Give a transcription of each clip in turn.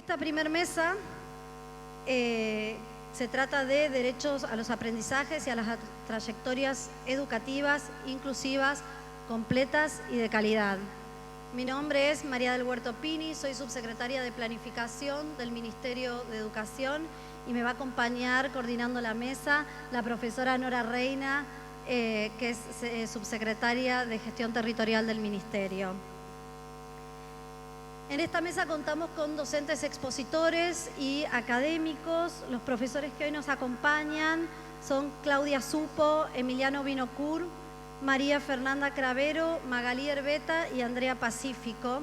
Esta primer mesa se trata de derechos a los aprendizajes y a las trayectorias educativas, inclusivas, completas y de calidad. Mi nombre es María del Huerto Pini, soy subsecretaria de Planificación del Ministerio de Educación y me va a acompañar coordinando la mesa la profesora Nora Reina, que es subsecretaria de Gestión Territorial del Ministerio. En esta mesa contamos con docentes expositores y académicos. Los profesores que hoy nos acompañan son Claudia Supo, Emiliano Vinocur, María Fernanda Cravero, Magalí Herbeta y Andrea Pacífico,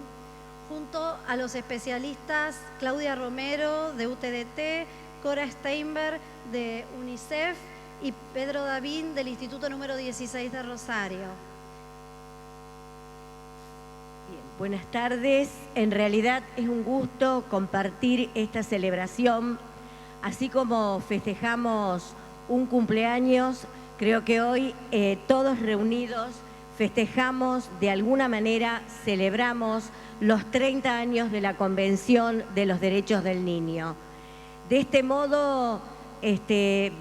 junto a los especialistas Claudia Romero de UTDT, Cora Steinberg de UNICEF y Pedro Davín del Instituto número 16 de Rosario. Bien, buenas tardes. En realidad es un gusto compartir esta celebración. Así como festejamos un cumpleaños, creo que hoy todos reunidos festejamos, de alguna manera celebramos los 30 años de la Convención de los Derechos del Niño. De este modo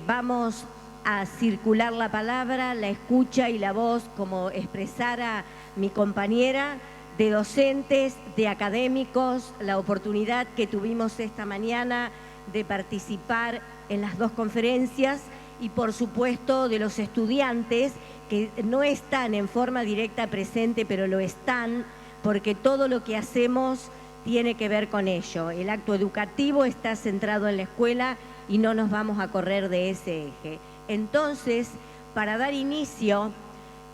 vamos a circular la palabra, la escucha y la voz, como expresara mi compañera, de docentes, de académicos, la oportunidad que tuvimos esta mañana de participar en las dos conferencias y por supuesto de los estudiantes que no están en forma directa presente, pero lo están porque todo lo que hacemos tiene que ver con ello. El acto educativo está centrado en la escuela y no nos vamos a correr de ese eje. Entonces, para dar inicio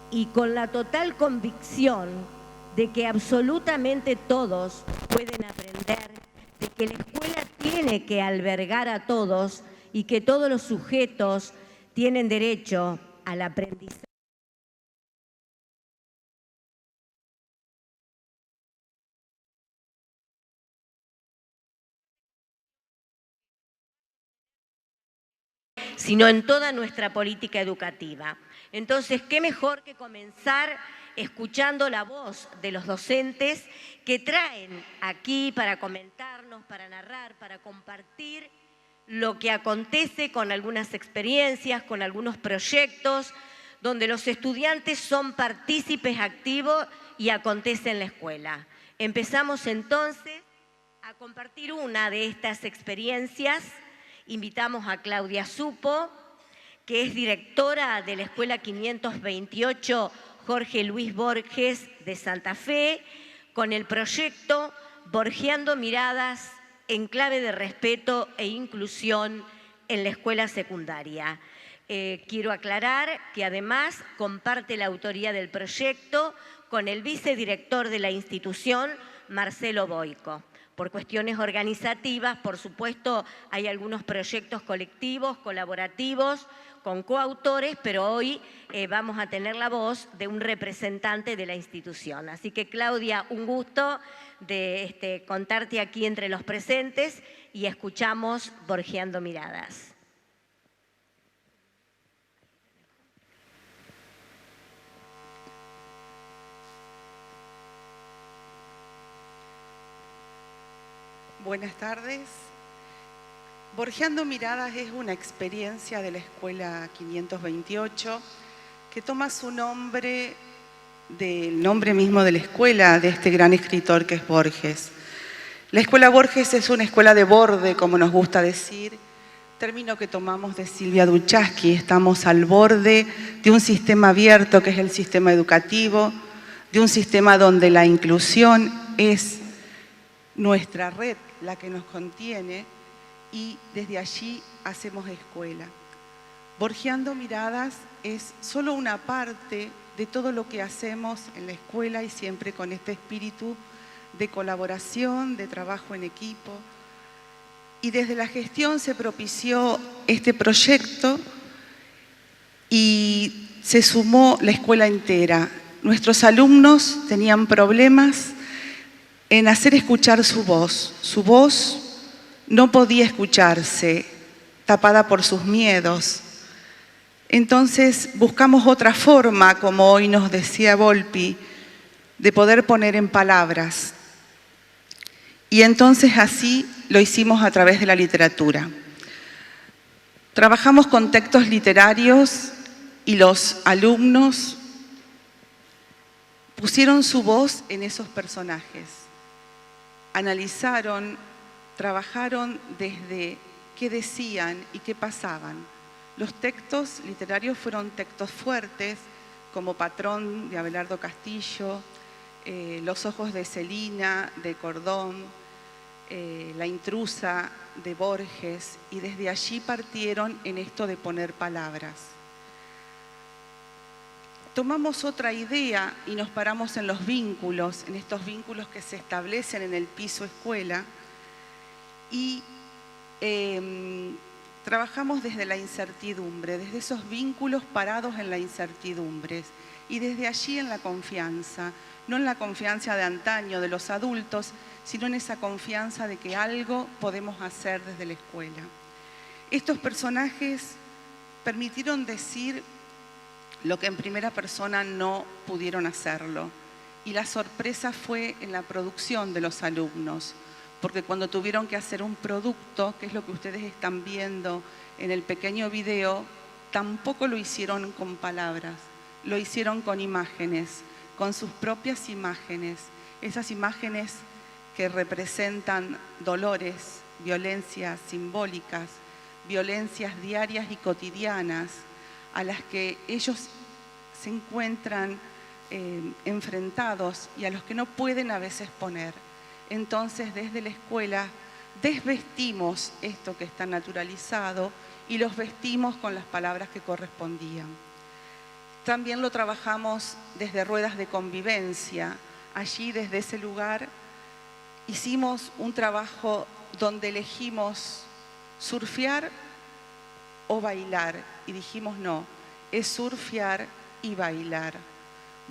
y con la total convicción de que absolutamente todos pueden aprender, de que la escuela tiene que albergar a todos y que todos los sujetos tienen derecho al aprendizaje. Sino en toda nuestra política educativa. Entonces, ¿qué mejor que comenzar escuchando la voz de los docentes que traen aquí para comentarnos, para narrar, para compartir lo que acontece con algunas experiencias, con algunos proyectos, donde los estudiantes son partícipes activos y acontece en la escuela. Empezamos entonces a compartir una de estas experiencias. Invitamos a Claudia Supo, que es directora de la Escuela 528 Jorge Luis Borges de Santa Fe, con el proyecto Borgeando Miradas en clave de respeto e inclusión en la escuela secundaria. Quiero aclarar que además comparte la autoría del proyecto con el vicedirector de la institución, Marcelo Boico. Por cuestiones organizativas, por supuesto, hay algunos proyectos colectivos, colaborativos, con coautores, pero hoy vamos a tener la voz de un representante de la institución. Así que, Claudia, un gusto de contarte aquí entre los presentes y escuchamos Borgeando Miradas. Buenas tardes. Borgeando Miradas es una experiencia de la Escuela 528 que toma su nombre del nombre mismo de la escuela, de este gran escritor que es Borges. La Escuela Borges es una escuela de borde, como nos gusta decir, término que tomamos de Silvia Duchaski. Estamos al borde de un sistema abierto que es el sistema educativo, de un sistema donde la inclusión es nuestra red, la que nos contiene, y desde allí hacemos escuela. Borgeando Miradas es solo una parte de todo lo que hacemos en la escuela y siempre con este espíritu de colaboración, de trabajo en equipo. Y desde la gestión se propició este proyecto y se sumó la escuela entera. Nuestros alumnos tenían problemas en hacer escuchar su voz. Su voz no podía escucharse, tapada por sus miedos. Entonces buscamos otra forma, como hoy nos decía Volpi, de poder poner en palabras. Y entonces así lo hicimos a través de la literatura. Trabajamos con textos literarios y los alumnos pusieron su voz en esos personajes. Analizaron, trabajaron desde qué decían y qué pasaban. Los textos literarios fueron textos fuertes, como Patrón de Abelardo Castillo, Los ojos de Celina de Cordón, La intrusa de Borges, y desde allí partieron en esto de poner palabras. Tomamos otra idea y nos paramos en los vínculos, en estos vínculos que se establecen en el piso escuela, y trabajamos desde la incertidumbre, desde esos vínculos parados en la incertidumbre, y desde allí en la confianza, no en la confianza de antaño de los adultos, sino en esa confianza de que algo podemos hacer desde la escuela. Estos personajes permitieron decir lo que en primera persona no pudieron hacerlo. Y la sorpresa fue en la producción de los alumnos, porque cuando tuvieron que hacer un producto, que es lo que ustedes están viendo en el pequeño video, tampoco lo hicieron con palabras, lo hicieron con imágenes, con sus propias imágenes, esas imágenes que representan dolores, violencias simbólicas, violencias diarias y cotidianas, a las que ellos se encuentran enfrentados y a los que no pueden a veces poner. Entonces, desde la escuela desvestimos esto que está naturalizado y los vestimos con las palabras que correspondían. También lo trabajamos desde ruedas de convivencia. Allí, desde ese lugar, hicimos un trabajo donde elegimos surfear o bailar, y dijimos no, es surfear y bailar.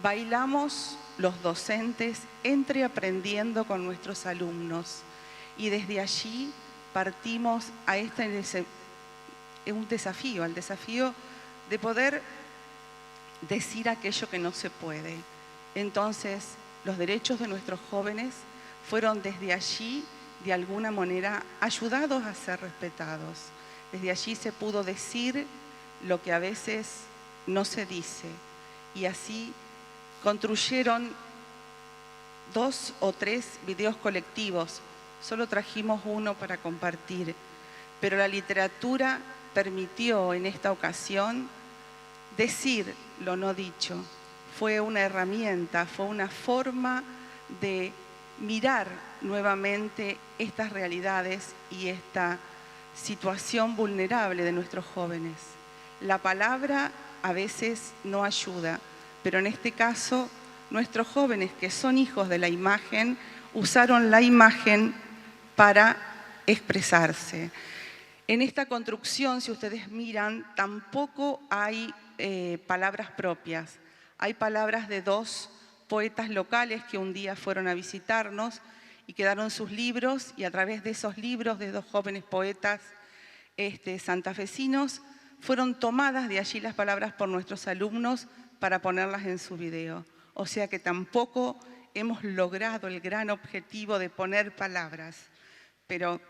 Bailamos los docentes entre aprendiendo con nuestros alumnos, y desde allí partimos a un desafío, al desafío de poder decir aquello que no se puede. Entonces, los derechos de nuestros jóvenes fueron desde allí, de alguna manera, ayudados a ser respetados. Desde allí se pudo decir lo que a veces no se dice, y así construyeron 2 o 3 videos colectivos. Solo trajimos uno para compartir, pero la literatura permitió en esta ocasión decir lo no dicho. Fue una herramienta, fue una forma de mirar nuevamente estas realidades y esta situación vulnerable de nuestros jóvenes. La palabra a veces no ayuda, pero en este caso nuestros jóvenes, que son hijos de la imagen, usaron la imagen para expresarse. En esta construcción, si ustedes miran, tampoco hay palabras propias. Hay palabras de 2 poetas locales que un día fueron a visitarnos y quedaron sus libros, y a través de esos libros de 2 jóvenes poetas santafesinos fueron tomadas de allí las palabras por nuestros alumnos para ponerlas en su video. O sea que tampoco hemos logrado el gran objetivo de poner palabras, pero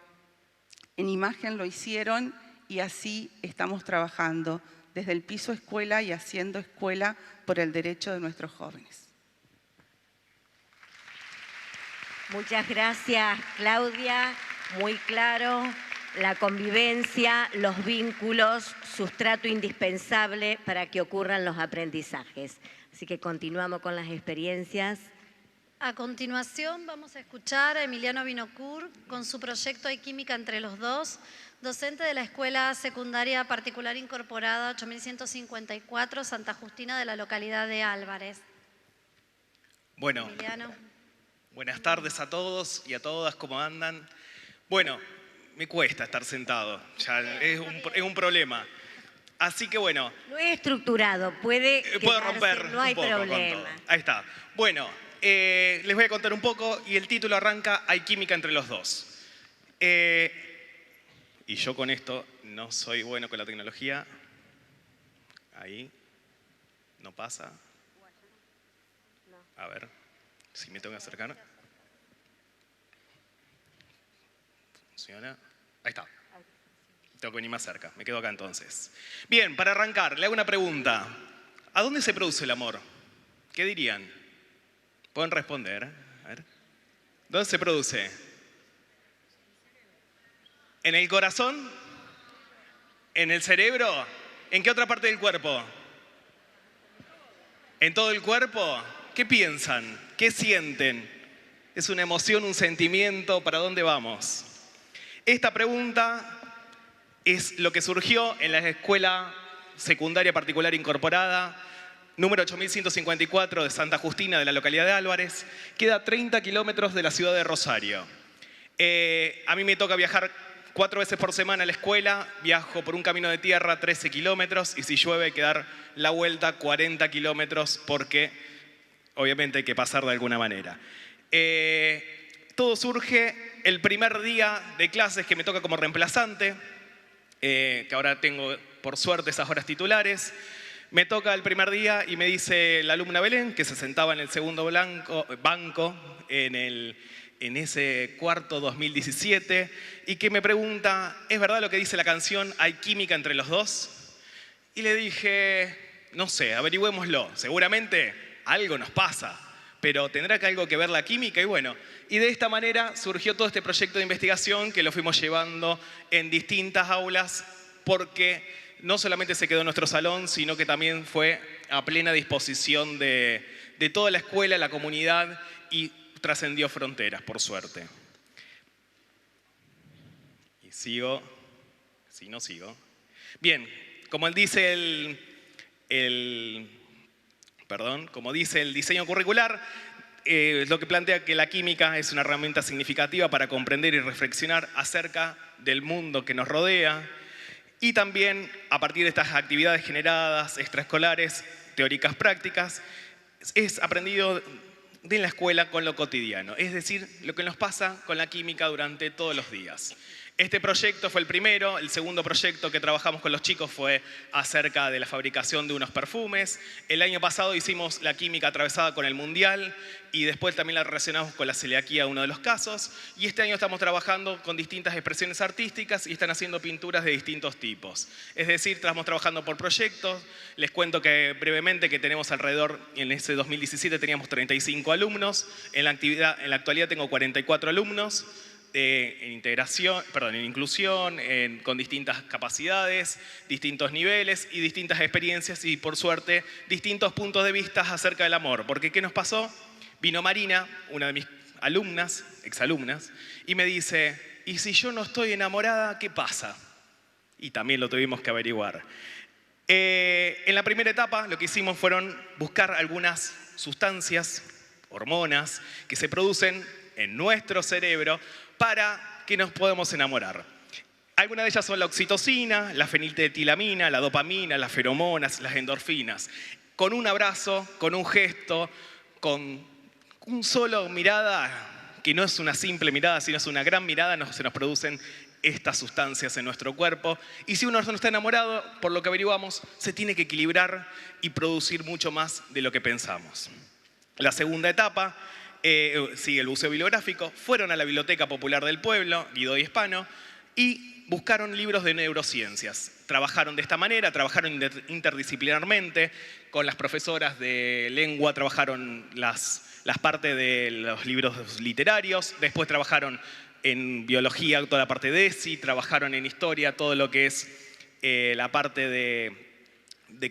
en imagen lo hicieron, y así estamos trabajando desde el piso escuela y haciendo escuela por el derecho de nuestros jóvenes. Muchas gracias, Claudia. Muy claro, la convivencia, los vínculos, sustrato indispensable para que ocurran los aprendizajes. Así que continuamos con las experiencias. A continuación vamos a escuchar a Emiliano Vinocourt con su proyecto Hay química entre los dos, docente de la Escuela Secundaria Particular Incorporada 8154 Santa Justina de la localidad de Álvarez. Bueno, Emiliano. Buenas tardes a todos y a todas, ¿cómo andan? Bueno, me cuesta estar sentado, ya es un problema. Así que bueno. Lo he estructurado, puedo romper no hay un poco problema. con todo. Ahí está. Bueno, les voy a contar un poco y el título arranca Hay química entre los dos. Y yo con esto no soy bueno con la tecnología. Ahí. No pasa. A ver, si me tengo que acercar. ¿Funciona? Ahí está. Tengo que venir más cerca. Me quedo acá entonces. Bien, para arrancar, le hago una pregunta. ¿A dónde se produce el amor? ¿Qué dirían? Pueden responder. A ver. ¿Dónde se produce? ¿En el corazón? ¿En el cerebro? ¿En qué otra parte del cuerpo? ¿En todo el cuerpo? ¿Qué piensan? ¿Qué sienten? ¿Es una emoción, un sentimiento? ¿Para dónde vamos? Esta pregunta es lo que surgió en la Escuela Secundaria Particular Incorporada, número 8154 de Santa Justina, de la localidad de Álvarez. Queda a 30 kilómetros de la ciudad de Rosario. A mí me toca viajar 4 veces por semana a la escuela, viajo por un camino de tierra 13 kilómetros y si llueve hay que dar la vuelta 40 kilómetros porque obviamente hay que pasar de alguna manera. Todo surge el primer día de clases que me toca como reemplazante, que ahora tengo por suerte esas horas titulares. Me toca el primer día y me dice la alumna Belén, que se sentaba en el segundo banco en ese cuarto 2017, y que me pregunta, ¿es verdad lo que dice la canción, hay química entre los dos? Y le dije, no sé, averigüémoslo, seguramente algo nos pasa, pero ¿tendrá algo que ver la química? Y bueno, y de esta manera surgió todo este proyecto de investigación que lo fuimos llevando en distintas aulas, porque no solamente se quedó en nuestro salón, sino que también fue a plena disposición de toda la escuela, la comunidad, y trascendió fronteras, por suerte. Y sigo, si no sigo. Bien, como dice como dice el diseño curricular, lo que plantea que la química es una herramienta significativa para comprender y reflexionar acerca del mundo que nos rodea, y también a partir de estas actividades generadas, extraescolares, teóricas prácticas, es aprendido de la escuela con lo cotidiano, es decir, lo que nos pasa con la química durante todos los días. Este proyecto fue el primero. El segundo proyecto que trabajamos con los chicos fue acerca de la fabricación de unos perfumes. El año pasado hicimos la química atravesada con el mundial y después también la relacionamos con la celiaquía, uno de los casos. Y este año estamos trabajando con distintas expresiones artísticas y están haciendo pinturas de distintos tipos. Es decir, estamos trabajando por proyectos. Les cuento que brevemente que tenemos alrededor, en ese 2017 teníamos 35 alumnos. En la actualidad tengo 44 alumnos. En inclusión, con distintas capacidades, distintos niveles y distintas experiencias y, por suerte, distintos puntos de vista acerca del amor. Porque, ¿qué nos pasó? Vino Marina, una de mis alumnas, exalumnas, y me dice, ¿y si yo no estoy enamorada, qué pasa? Y también lo tuvimos que averiguar. En la primera etapa, lo que hicimos fueron buscar algunas sustancias, hormonas, que se producen en nuestro cerebro para que nos podamos enamorar. Algunas de ellas son la oxitocina, la feniletilamina, la dopamina, las feromonas, las endorfinas. Con un abrazo, con un gesto, con un solo mirada, que no es una simple mirada, sino es una gran mirada, se nos producen estas sustancias en nuestro cuerpo. Y si uno no está enamorado, por lo que averiguamos, se tiene que equilibrar y producir mucho más de lo que pensamos. La segunda etapa sigue el buceo bibliográfico. Fueron a la Biblioteca Popular del Pueblo, Guido y Hispano, y buscaron libros de neurociencias. Trabajaron de esta manera, trabajaron interdisciplinarmente. Con las profesoras de lengua trabajaron las partes de los libros literarios. Después trabajaron en biología toda la parte de ESI, trabajaron en historia todo lo que es la parte de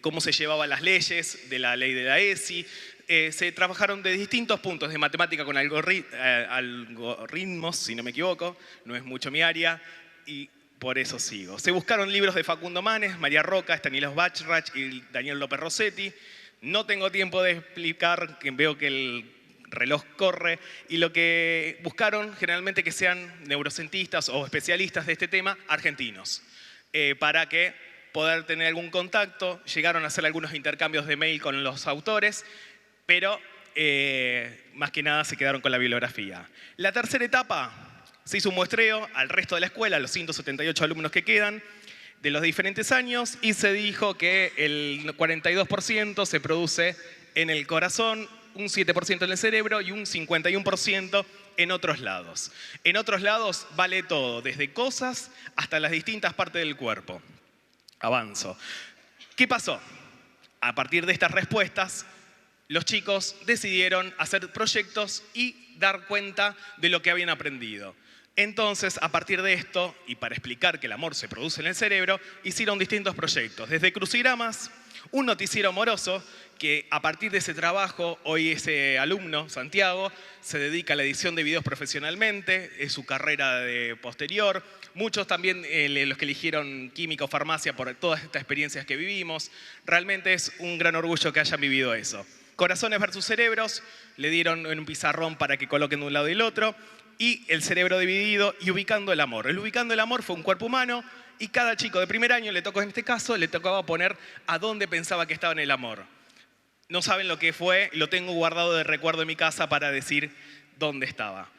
cómo se llevaban las leyes, de la ley de la ESI. Se trabajaron de distintos puntos, de matemática con algoritmos, si no me equivoco, no es mucho mi área, y por eso sigo. Se buscaron libros de Facundo Manes, María Roca, Stanislav Bachrach y Daniel López Rossetti. No tengo tiempo de explicar, que veo que el reloj corre, y lo que buscaron generalmente que sean neurocientistas o especialistas de este tema argentinos, para que poder tener algún contacto. Llegaron a hacer algunos intercambios de mail con los autores, pero más que nada se quedaron con la bibliografía. La tercera etapa, se hizo un muestreo al resto de la escuela, a los 178 alumnos que quedan, de los diferentes años, y se dijo que el 42% se produce en el corazón, un 7% en el cerebro y un 51% en otros lados. En otros lados vale todo, desde cosas hasta las distintas partes del cuerpo. Avanzo. ¿Qué pasó? A partir de estas respuestas, los chicos decidieron hacer proyectos y dar cuenta de lo que habían aprendido. Entonces, a partir de esto, y para explicar que el amor se produce en el cerebro, hicieron distintos proyectos. Desde crucigramas, un noticiero amoroso, que a partir de ese trabajo, hoy ese alumno, Santiago, se dedica a la edición de videos profesionalmente, es su carrera posterior. Muchos también, los que eligieron química o farmacia por todas estas experiencias que vivimos. Realmente es un gran orgullo que hayan vivido eso. Corazones versus cerebros, le dieron en un pizarrón para que coloquen de un lado y del otro, y el cerebro dividido y ubicando el amor. El ubicando el amor fue un cuerpo humano y cada chico de primer año le tocó, en este caso, le tocaba poner a dónde pensaba que estaba en el amor. No saben lo que fue, lo tengo guardado de recuerdo en mi casa para decir dónde estaba.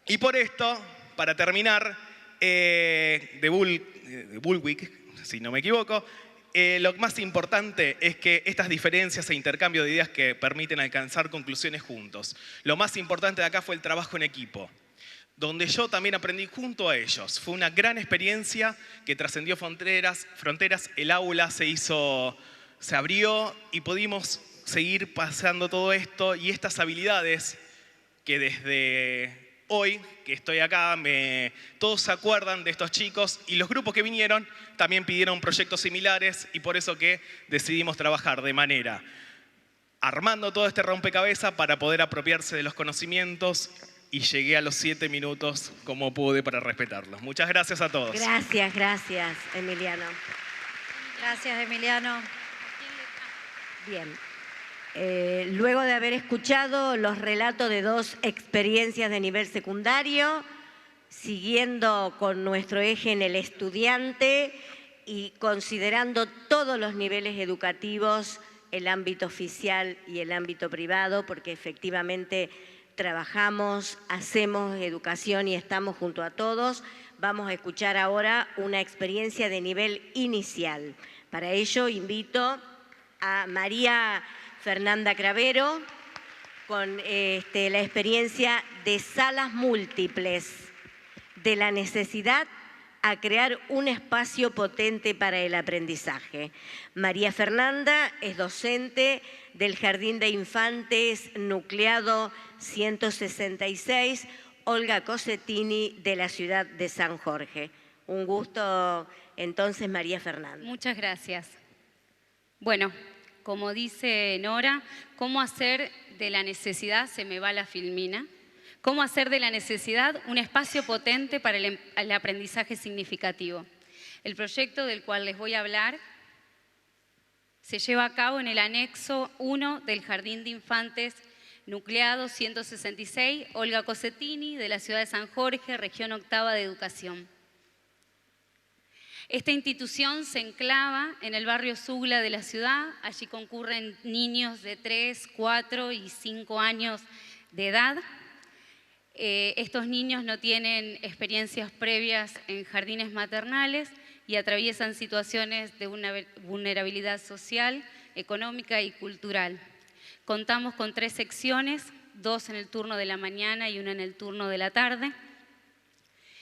Y por esto, para terminar, de Bullwig, si no me equivoco, lo más importante es que estas diferencias e intercambio de ideas que permiten alcanzar conclusiones juntos. Lo más importante de acá fue el trabajo en equipo, donde yo también aprendí junto a ellos. Fue una gran experiencia que trascendió fronteras, el aula se abrió y pudimos seguir pasando todo esto y estas habilidades que desde hoy que estoy acá, todos se acuerdan de estos chicos y los grupos que vinieron también pidieron proyectos similares y por eso que decidimos trabajar de manera armando todo este rompecabezas para poder apropiarse de los conocimientos y llegué a los 7 minutos como pude para respetarlos. Muchas gracias a todos. Gracias, gracias, Emiliano. Gracias, Emiliano. Bien. Luego de haber escuchado los relatos de 2 experiencias de nivel secundario, siguiendo con nuestro eje en el estudiante y considerando todos los niveles educativos, el ámbito oficial y el ámbito privado, porque efectivamente trabajamos, hacemos educación y estamos junto a todos, vamos a escuchar ahora una experiencia de nivel inicial. Para ello invito a María Fernanda Cravero con la experiencia de salas múltiples, de la necesidad a crear un espacio potente para el aprendizaje. María Fernanda es docente del Jardín de Infantes Nucleado 166, Olga Cosettini, de la ciudad de San Jorge. Un gusto, entonces, María Fernanda. Muchas gracias. Bueno, como dice Nora, ¿cómo hacer de la necesidad, se me va la filmina, cómo hacer de la necesidad un espacio potente para el aprendizaje significativo? El proyecto del cual les voy a hablar se lleva a cabo en el anexo 1 del Jardín de Infantes Nucleado 166, Olga Cosettini, de la ciudad de San Jorge, región 8ª de educación. Esta institución se enclava en el barrio Sugla de la ciudad. Allí concurren niños de 3, 4 y 5 años de edad. Estos niños no tienen experiencias previas en jardines maternales y atraviesan situaciones de una vulnerabilidad social, económica y cultural. Contamos con 3 secciones, 2 en el turno de la mañana y 1 en el turno de la tarde.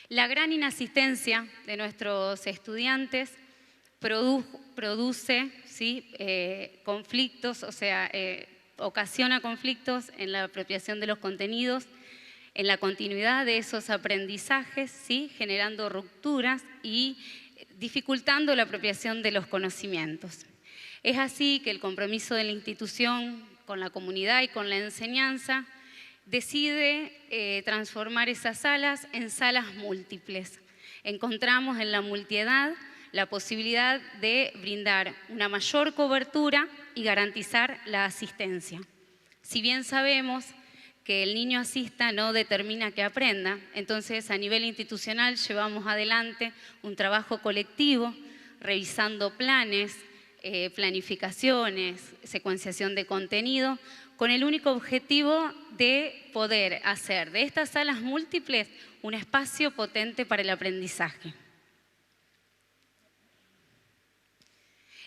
La gran inasistencia de nuestros estudiantes produce conflictos, ocasiona conflictos en la apropiación de los contenidos, en la continuidad de esos aprendizajes, ¿sí?, generando rupturas y dificultando la apropiación de los conocimientos. Es así que el compromiso de la institución con la comunidad y con la enseñanza decide transformar esas salas en salas múltiples. Encontramos en la multiedad la posibilidad de brindar una mayor cobertura y garantizar la asistencia. Si bien sabemos que el niño asista no determina que aprenda, entonces a nivel institucional llevamos adelante un trabajo colectivo, revisando planes, planificaciones, secuenciación de contenido, con el único objetivo de poder hacer de estas salas múltiples un espacio potente para el aprendizaje.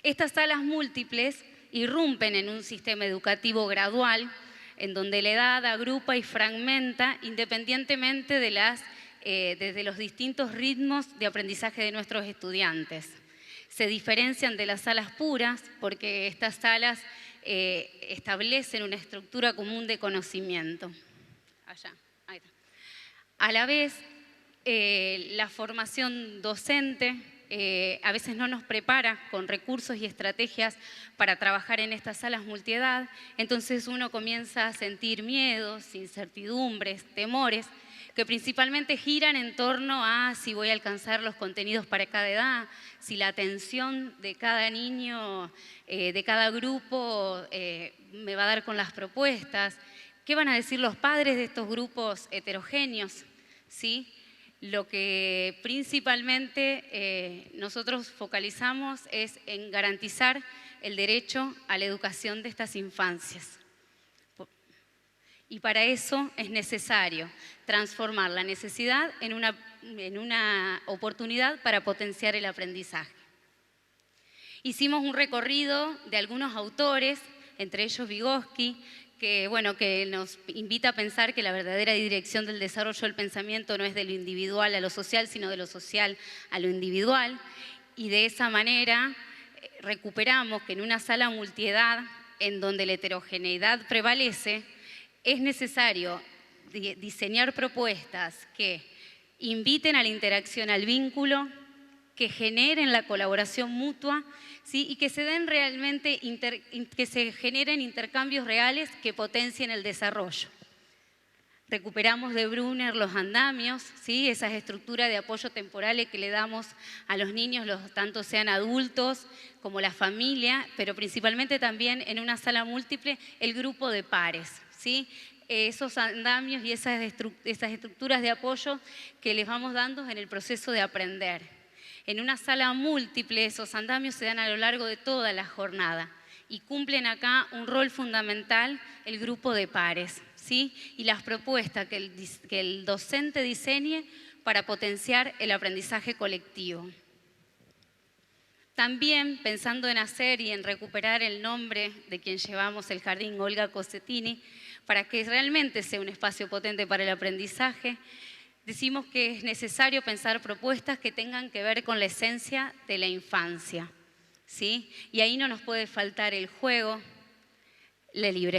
Estas salas múltiples irrumpen en un sistema educativo gradual en donde la edad agrupa y fragmenta independientemente de desde los distintos ritmos de aprendizaje de nuestros estudiantes. Se diferencian de las salas puras porque estas salas establecen una estructura común de conocimiento. Allá, ahí está. A la vez, la formación docente a veces no nos prepara con recursos y estrategias para trabajar en estas salas multiedad, entonces uno comienza a sentir miedos, incertidumbres, temores, que principalmente giran en torno a si voy a alcanzar los contenidos para cada edad, si la atención de cada niño, de cada grupo me va a dar con las propuestas, qué van a decir los padres de estos grupos heterogéneos, ¿sí? Lo que principalmente nosotros focalizamos es en garantizar el derecho a la educación de estas infancias. Y para eso es necesario transformar la necesidad en una oportunidad para potenciar el aprendizaje. Hicimos un recorrido de algunos autores, entre ellos Vygotsky, que nos invita a pensar que la verdadera dirección del desarrollo del pensamiento no es de lo individual a lo social, sino de lo social a lo individual. Y de esa manera recuperamos que en una sala multiedad, en donde la heterogeneidad prevalece, es necesario diseñar propuestas que inviten a la interacción, al vínculo, que generen la colaboración mutua, ¿sí? Y que se den realmente, que se generen intercambios reales que potencien el desarrollo. Recuperamos de Brunner los andamios, ¿sí? Esas estructuras de apoyo temporales que le damos a los niños, tanto sean adultos como la familia, pero principalmente también en una sala múltiple el grupo de pares, ¿sí? Esos andamios y esas estructuras de apoyo que les vamos dando en el proceso de aprender. En una sala múltiple esos andamios se dan a lo largo de toda la jornada y cumplen acá un rol fundamental el grupo de pares, ¿sí? Y las propuestas que el docente diseñe para potenciar el aprendizaje colectivo. También pensando en hacer y en recuperar el nombre de quien llevamos el jardín, Olga Cossettini, para que realmente sea un espacio potente para el aprendizaje, decimos que es necesario pensar propuestas que tengan que ver con la esencia de la infancia, ¿sí? Y ahí no nos puede faltar el juego, la libre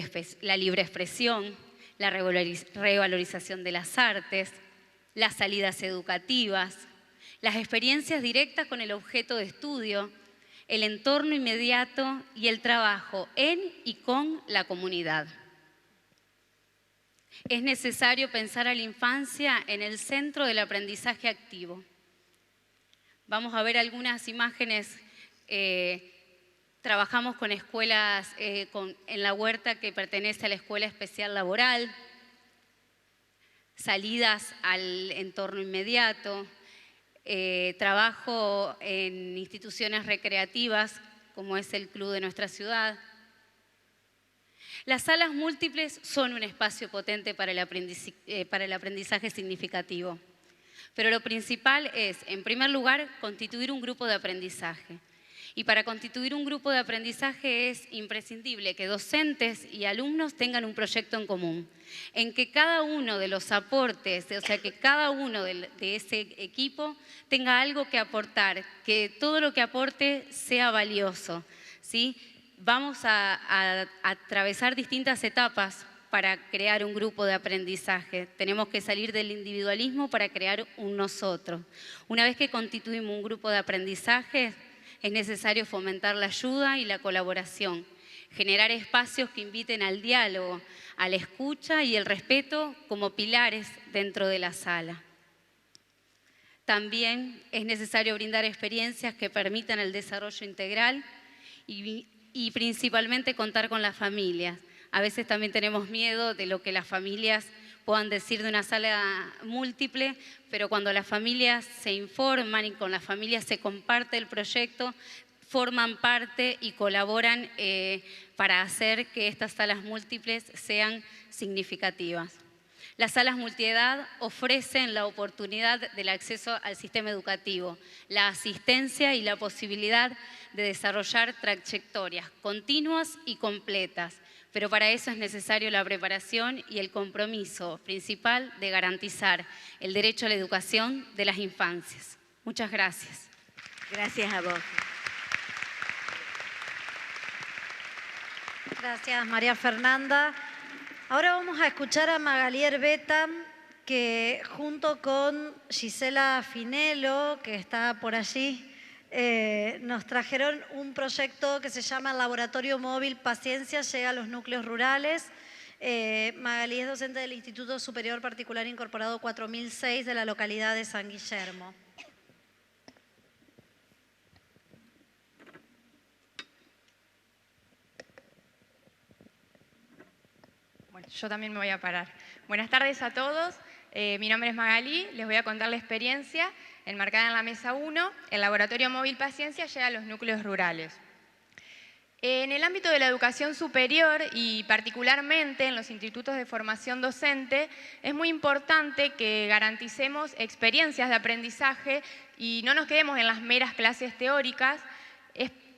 expresión, la revalorización de las artes, las salidas educativas, las experiencias directas con el objeto de estudio, el entorno inmediato y el trabajo en y con la comunidad. Es necesario pensar a la infancia en el centro del aprendizaje activo. Vamos a ver algunas imágenes. Trabajamos con escuelas en la huerta que pertenece a la Escuela Especial Laboral, salidas al entorno inmediato, trabajo en instituciones recreativas como es el club de nuestra ciudad. Las salas múltiples son un espacio potente para el aprendizaje significativo, pero lo principal es, en primer lugar, constituir un grupo de aprendizaje. Y para constituir un grupo de aprendizaje es imprescindible que docentes y alumnos tengan un proyecto en común, en que cada uno de los aportes, o sea, que cada uno de ese equipo tenga algo que aportar, que todo lo que aporte sea valioso, ¿sí? Vamos a atravesar distintas etapas para crear un grupo de aprendizaje. Tenemos que salir del individualismo para crear un nosotros. Una vez que constituimos un grupo de aprendizaje, es necesario fomentar la ayuda y la colaboración, generar espacios que inviten al diálogo, a la escucha y el respeto como pilares dentro de la sala. También es necesario brindar experiencias que permitan el desarrollo integral y principalmente contar con las familias. A veces también tenemos miedo de lo que las familias puedan decir de una sala múltiple, pero cuando las familias se informan y con las familias se comparte el proyecto, forman parte y colaboran para hacer que estas salas múltiples sean significativas. Las salas multiedad ofrecen la oportunidad del acceso al sistema educativo, la asistencia y la posibilidad de desarrollar trayectorias continuas y completas pero para eso es necesario la preparación y el compromiso principal de garantizar el derecho a la educación de las infancias. Muchas gracias. Gracias a vos. Gracias, María Fernanda. Ahora vamos a escuchar a Magalí Herbeta, que junto con Gisela Finello, que está por allí, nos trajeron un proyecto que se llama Laboratorio Móvil Paciencia llega a los núcleos rurales. Magalí es docente del Instituto Superior Particular Incorporado 4006 de la localidad de San Guillermo. Bueno, yo también me voy a parar. Buenas tardes a todos. Mi nombre es Magalí, les voy a contar la experiencia enmarcada en la mesa 1, el Laboratorio Móvil Paciencia llega a los núcleos rurales. En el ámbito de la educación superior y particularmente en los institutos de formación docente, es muy importante que garanticemos experiencias de aprendizaje y no nos quedemos en las meras clases teóricas.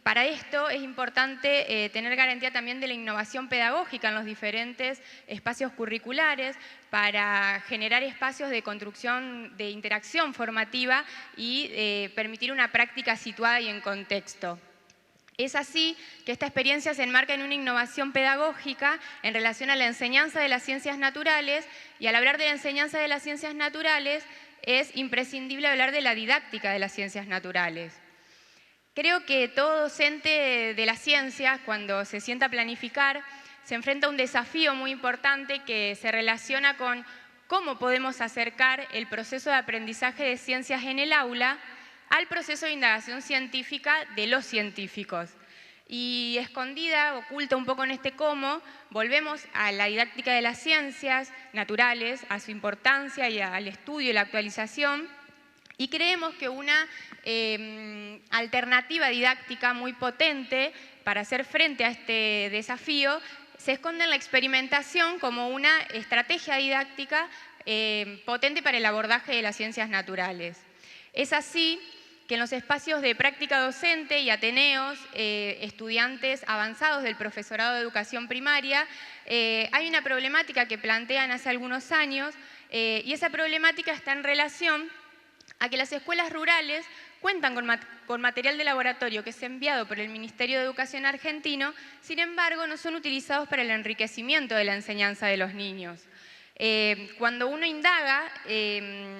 Para esto es importante tener garantía también de la innovación pedagógica en los diferentes espacios curriculares para generar espacios de construcción, de interacción formativa y permitir una práctica situada y en contexto. Es así que esta experiencia se enmarca en una innovación pedagógica en relación a la enseñanza de las ciencias naturales, y al hablar de la enseñanza de las ciencias naturales es imprescindible hablar de la didáctica de las ciencias naturales. Creo que todo docente de las ciencias, cuando se sienta a planificar, se enfrenta a un desafío muy importante que se relaciona con cómo podemos acercar el proceso de aprendizaje de ciencias en el aula al proceso de indagación científica de los científicos. Y escondida, oculta un poco en este cómo, volvemos a la didáctica de las ciencias naturales, a su importancia y al estudio y la actualización. Y creemos que una alternativa didáctica muy potente para hacer frente a este desafío se esconde en la experimentación como una estrategia didáctica potente para el abordaje de las ciencias naturales. Es así que en los espacios de práctica docente y ateneos, estudiantes avanzados del profesorado de educación primaria, hay una problemática que plantean hace algunos años y esa problemática está en relación a que las escuelas rurales cuentan con material de laboratorio que es enviado por el Ministerio de Educación argentino, sin embargo no son utilizados para el enriquecimiento de la enseñanza de los niños. Cuando uno indaga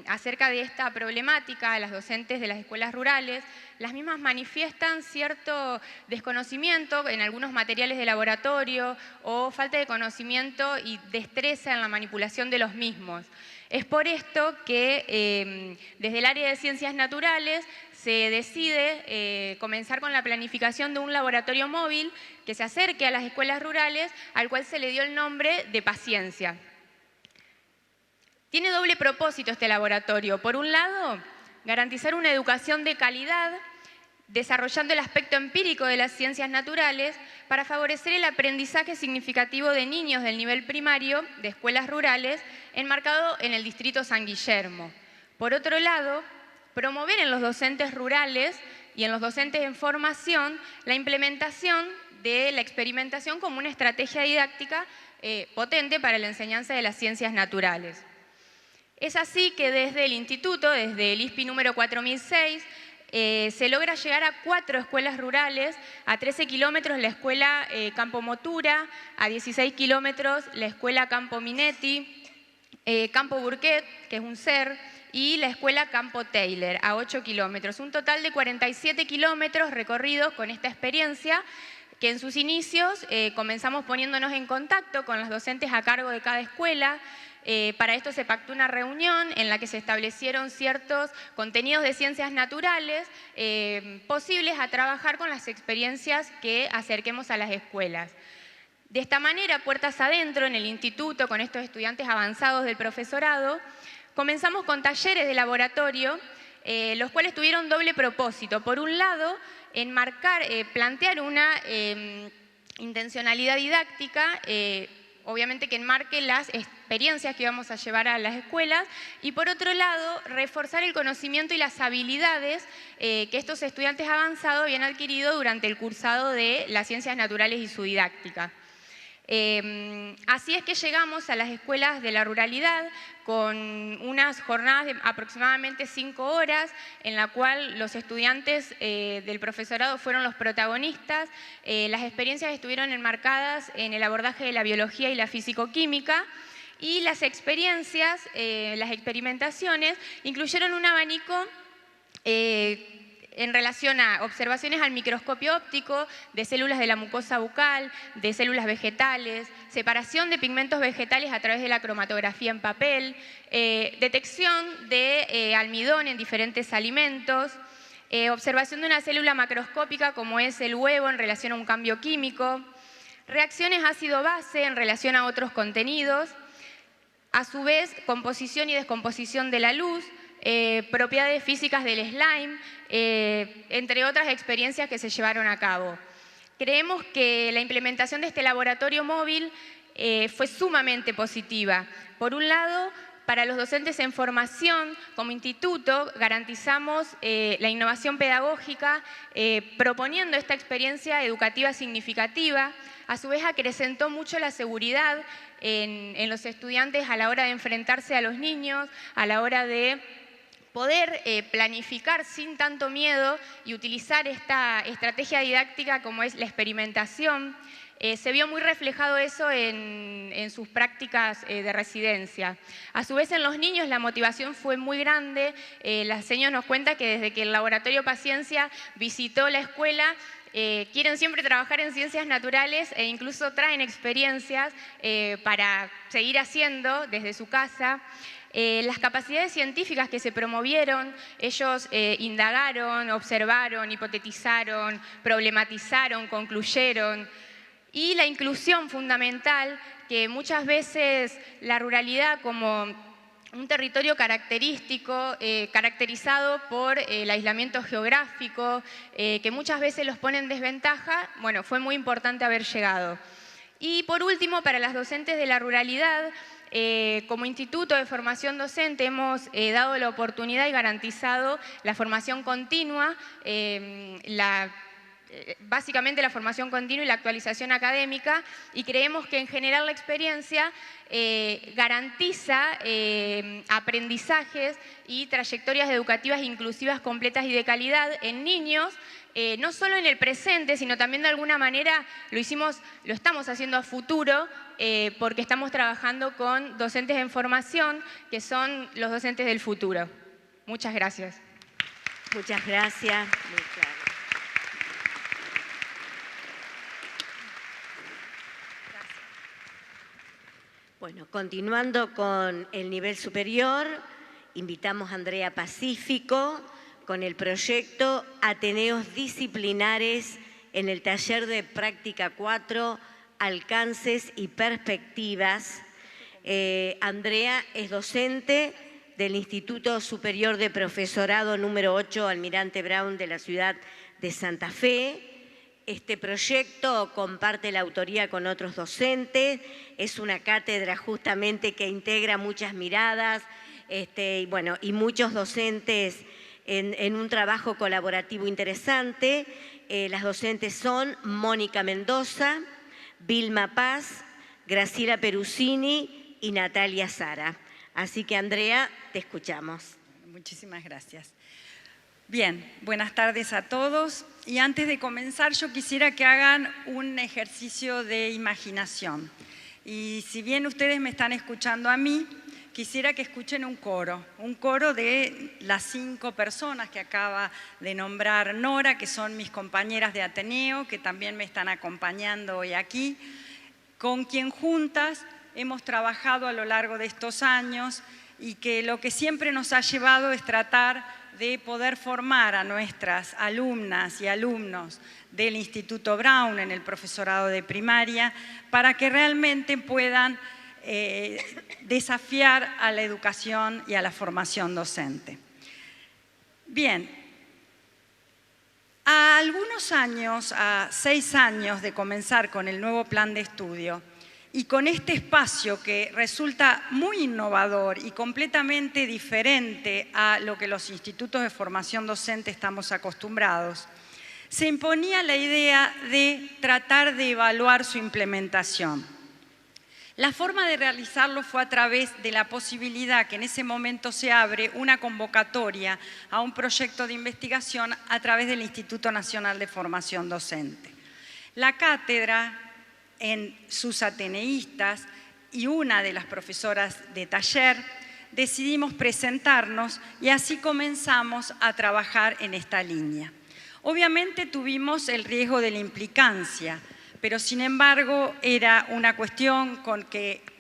acerca de esta problemática a las docentes de las escuelas rurales, las mismas manifiestan cierto desconocimiento en algunos materiales de laboratorio o falta de conocimiento y destreza en la manipulación de los mismos. Es por esto que desde el área de ciencias naturales se decide comenzar con la planificación de un laboratorio móvil que se acerque a las escuelas rurales, al cual se le dio el nombre de Paciencia. Tiene doble propósito este laboratorio. Por un lado, garantizar una educación de calidad, desarrollando el aspecto empírico de las ciencias naturales para favorecer el aprendizaje significativo de niños del nivel primario de escuelas rurales enmarcado en el distrito San Guillermo. Por otro lado, promover en los docentes rurales y en los docentes en formación la implementación de la experimentación como una estrategia didáctica potente para la enseñanza de las ciencias naturales. Es así que desde el instituto, desde el ISPI número 4006, se logra llegar a 4 escuelas rurales, a 13 kilómetros la escuela Campo Motura, a 16 kilómetros la escuela Campo Minetti, Campo Burquet, que es un SER, y la escuela Campo Taylor, a 8 kilómetros. Un total de 47 kilómetros recorridos con esta experiencia, que en sus inicios comenzamos poniéndonos en contacto con los docentes a cargo de cada escuela. Para esto se pactó una reunión en la que se establecieron ciertos contenidos de ciencias naturales posibles a trabajar con las experiencias que acerquemos a las escuelas. De esta manera, puertas adentro en el instituto, con estos estudiantes avanzados del profesorado, comenzamos con talleres de laboratorio, los cuales tuvieron doble propósito. Por un lado, plantear una intencionalidad didáctica, obviamente que enmarque las experiencias que vamos a llevar a las escuelas, y por otro lado, reforzar el conocimiento y las habilidades que estos estudiantes avanzados habían adquirido durante el cursado de las ciencias naturales y su didáctica. Así es que llegamos a las escuelas de la ruralidad con unas jornadas de aproximadamente 5 horas en la cual los estudiantes del profesorado fueron los protagonistas. Las experiencias estuvieron enmarcadas en el abordaje de la biología y la físico-química, y las experiencias, las experimentaciones, incluyeron un abanico en relación a observaciones al microscopio óptico de células de la mucosa bucal, de células vegetales, separación de pigmentos vegetales a través de la cromatografía en papel, detección de almidón en diferentes alimentos, observación de una célula macroscópica como es el huevo en relación a un cambio químico, reacciones ácido-base en relación a otros contenidos, a su vez composición y descomposición de la luz, propiedades físicas del slime, entre otras experiencias que se llevaron a cabo. Creemos que la implementación de este laboratorio móvil fue sumamente positiva. Por un lado, para los docentes en formación, como instituto, garantizamos la innovación pedagógica proponiendo esta experiencia educativa significativa. A su vez, acrecentó mucho la seguridad en los estudiantes a la hora de enfrentarse a los niños, a la hora de poder planificar sin tanto miedo y utilizar esta estrategia didáctica como es la experimentación. Se vio muy reflejado eso en sus prácticas de residencia. A su vez, en los niños la motivación fue muy grande. La señora nos cuenta que desde que el Laboratorio Paciencia visitó la escuela, quieren siempre trabajar en ciencias naturales e incluso traen experiencias para seguir haciendo desde su casa. Las capacidades científicas que se promovieron, ellos indagaron, observaron, hipotetizaron, problematizaron, concluyeron. Y la inclusión fundamental, que muchas veces la ruralidad como un territorio característico, caracterizado por el aislamiento geográfico, que muchas veces los pone en desventaja, bueno, fue muy importante haber llegado. Y por último, para las docentes de la ruralidad, como Instituto de Formación Docente hemos dado la oportunidad y garantizado la formación continua, básicamente la formación continua y la actualización académica, y creemos que en general la experiencia garantiza aprendizajes y trayectorias educativas inclusivas, completas y de calidad en niños, no solo en el presente, sino también de alguna manera lo estamos haciendo a futuro, porque estamos trabajando con docentes en formación, que son los docentes del futuro. Muchas gracias. Muchas gracias. Muy claro. Bueno, continuando con el nivel superior, invitamos a Andrea Pacífico con el proyecto Ateneos Disciplinares en el taller de práctica 4, Alcances y Perspectivas. Andrea es docente del Instituto Superior de Profesorado número 8, Almirante Brown de la ciudad de Santa Fe. Este proyecto comparte la autoría con otros docentes, es una cátedra justamente que integra muchas miradas y muchos docentes en un trabajo colaborativo interesante. Las docentes son Mónica Mendoza, Vilma Paz, Graciela Perusini y Natalia Sara. Así que, Andrea, te escuchamos. Muchísimas gracias. Bien, buenas tardes a todos. Y antes de comenzar, yo quisiera que hagan un ejercicio de imaginación. Y si bien ustedes me están escuchando a mí, quisiera que escuchen un coro de las 5 personas que acaba de nombrar Nora, que son mis compañeras de Ateneo, que también me están acompañando hoy aquí, con quien juntas hemos trabajado a lo largo de estos años y que lo que siempre nos ha llevado es tratar de poder formar a nuestras alumnas y alumnos del Instituto Brown en el profesorado de primaria para que realmente puedan desafiar a la educación y a la formación docente. Bien, a algunos años, a 6 años de comenzar con el nuevo plan de estudio, y con este espacio que resulta muy innovador y completamente diferente a lo que los institutos de formación docente estamos acostumbrados, se imponía la idea de tratar de evaluar su implementación. La forma de realizarlo fue a través de la posibilidad que en ese momento se abre una convocatoria a un proyecto de investigación a través del Instituto Nacional de Formación Docente. La cátedra, en sus ateneístas y una de las profesoras de taller, decidimos presentarnos y así comenzamos a trabajar en esta línea. Obviamente tuvimos el riesgo de la implicancia, pero sin embargo era una cuestión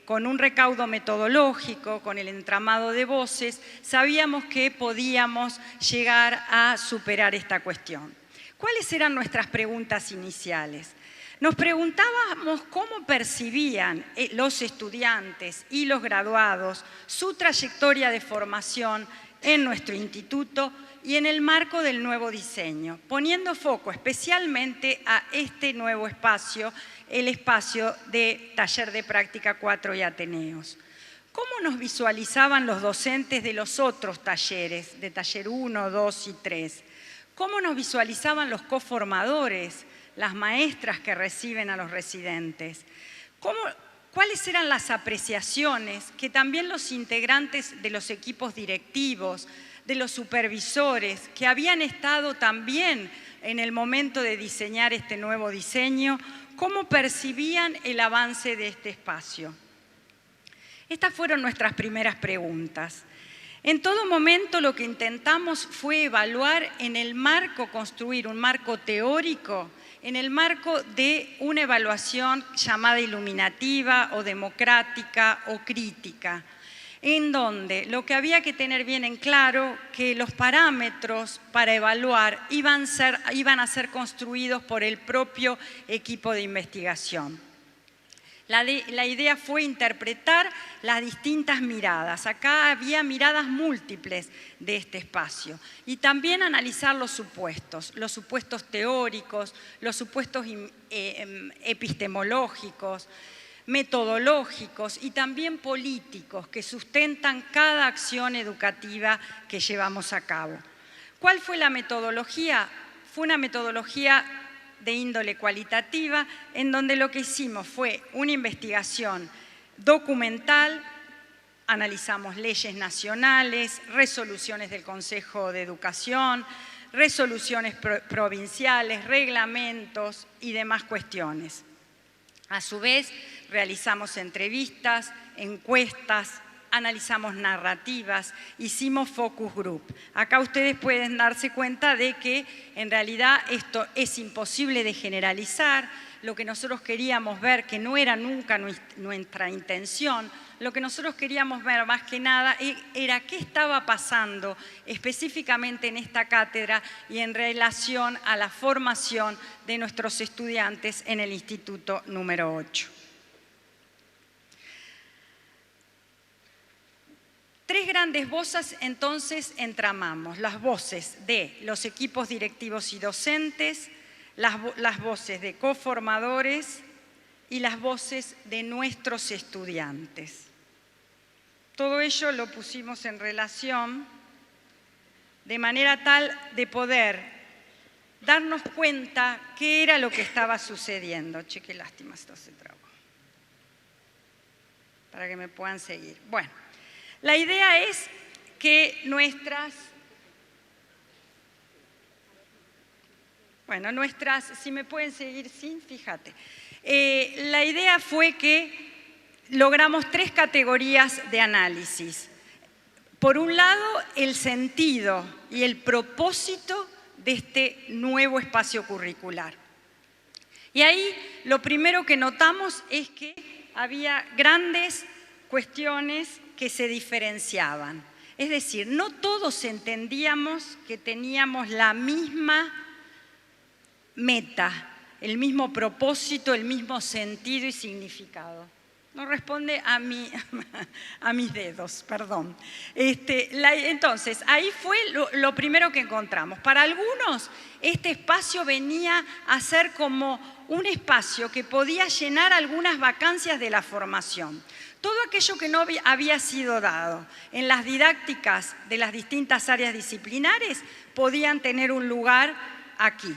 con un recaudo metodológico, con el entramado de voces, sabíamos que podíamos llegar a superar esta cuestión. ¿Cuáles eran nuestras preguntas iniciales? Nos preguntábamos cómo percibían los estudiantes y los graduados su trayectoria de formación en nuestro instituto y en el marco del nuevo diseño, poniendo foco especialmente a este nuevo espacio, el espacio de Taller de Práctica 4 y Ateneos. ¿Cómo nos visualizaban los docentes de los otros talleres, de taller 1, 2 y 3? ¿Cómo nos visualizaban los coformadores, las maestras que reciben a los residentes? ¿Cuáles eran las apreciaciones que también los integrantes de los equipos directivos, de los supervisores, que habían estado también en el momento de diseñar este nuevo diseño, cómo percibían el avance de este espacio? Estas fueron nuestras primeras preguntas. En todo momento lo que intentamos fue evaluar en el marco, construir un marco teórico, en el marco de una evaluación llamada iluminativa o democrática o crítica, en donde lo que había que tener bien en claro que los parámetros para evaluar iban a ser construidos por el propio equipo de investigación. La idea fue interpretar las distintas miradas. Acá había miradas múltiples de este espacio. Y también analizar los supuestos teóricos, los supuestos epistemológicos, metodológicos y también políticos que sustentan cada acción educativa que llevamos a cabo. ¿Cuál fue la metodología? Fue una metodología de índole cualitativa, en donde lo que hicimos fue una investigación documental, analizamos leyes nacionales, resoluciones del Consejo de Educación, resoluciones provinciales, reglamentos y demás cuestiones. A su vez, realizamos entrevistas, encuestas, analizamos narrativas, hicimos focus group. Acá ustedes pueden darse cuenta de que en realidad esto es imposible de generalizar. Lo que nosotros queríamos ver, que no era nunca nuestra intención, lo que nosotros queríamos ver más que nada era qué estaba pasando específicamente en esta cátedra y en relación a la formación de nuestros estudiantes en el Instituto número 8. Tres grandes voces entonces entramamos, las voces de los equipos directivos y docentes, las voces de coformadores y las voces de nuestros estudiantes. Todo ello lo pusimos en relación de manera tal de poder darnos cuenta qué era lo que estaba sucediendo. Che, qué lástima, esto se trabó. Para que me puedan seguir. Bueno, la idea es que si me pueden seguir, sí, fíjate. La idea fue que logramos tres categorías de análisis. Por un lado, el sentido y el propósito de este nuevo espacio curricular. Y ahí lo primero que notamos es que había grandes cuestiones que se diferenciaban. Es decir, no todos entendíamos que teníamos la misma meta, el mismo propósito, el mismo sentido y significado. No responde a mis dedos, perdón. Entonces, ahí fue lo primero que encontramos. Para algunos, este espacio venía a ser como un espacio que podía llenar algunas vacancias de la formación. Todo aquello que no había sido dado en las didácticas de las distintas áreas disciplinares podían tener un lugar aquí.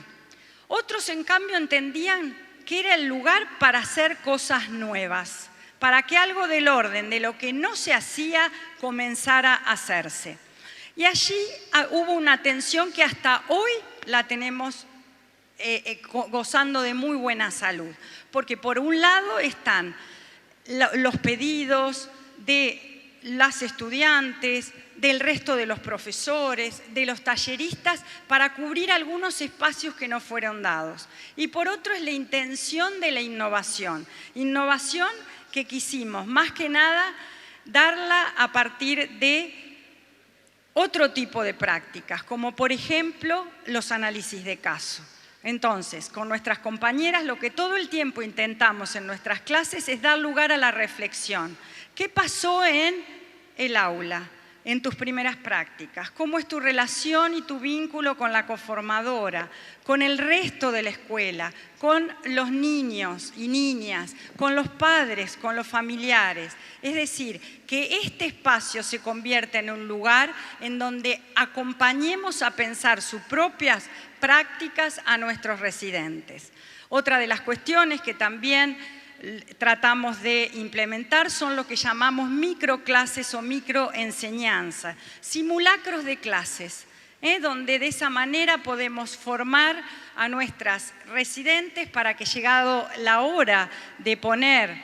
Otros, en cambio, entendían que era el lugar para hacer cosas nuevas, para que algo del orden de lo que no se hacía comenzara a hacerse. Y allí hubo una tensión que hasta hoy la tenemos gozando de muy buena salud, porque por un lado están los pedidos de las estudiantes, del resto de los profesores, de los talleristas, para cubrir algunos espacios que no fueron dados. Y por otro es la intención de la innovación que quisimos, más que nada, darla a partir de otro tipo de prácticas, como por ejemplo los análisis de caso. Entonces, con nuestras compañeras, lo que todo el tiempo intentamos en nuestras clases es dar lugar a la reflexión. ¿Qué pasó en el aula, en tus primeras prácticas? ¿Cómo es tu relación y tu vínculo con la coformadora, con el resto de la escuela, con los niños y niñas, con los padres, con los familiares? Es decir, que este espacio se convierta en un lugar en donde acompañemos a pensar sus propias prácticas a nuestros residentes. Otra de las cuestiones que también tratamos de implementar son lo que llamamos microclases o microenseñanza, simulacros de clases, donde de esa manera podemos formar a nuestras residentes para que, llegado la hora de poner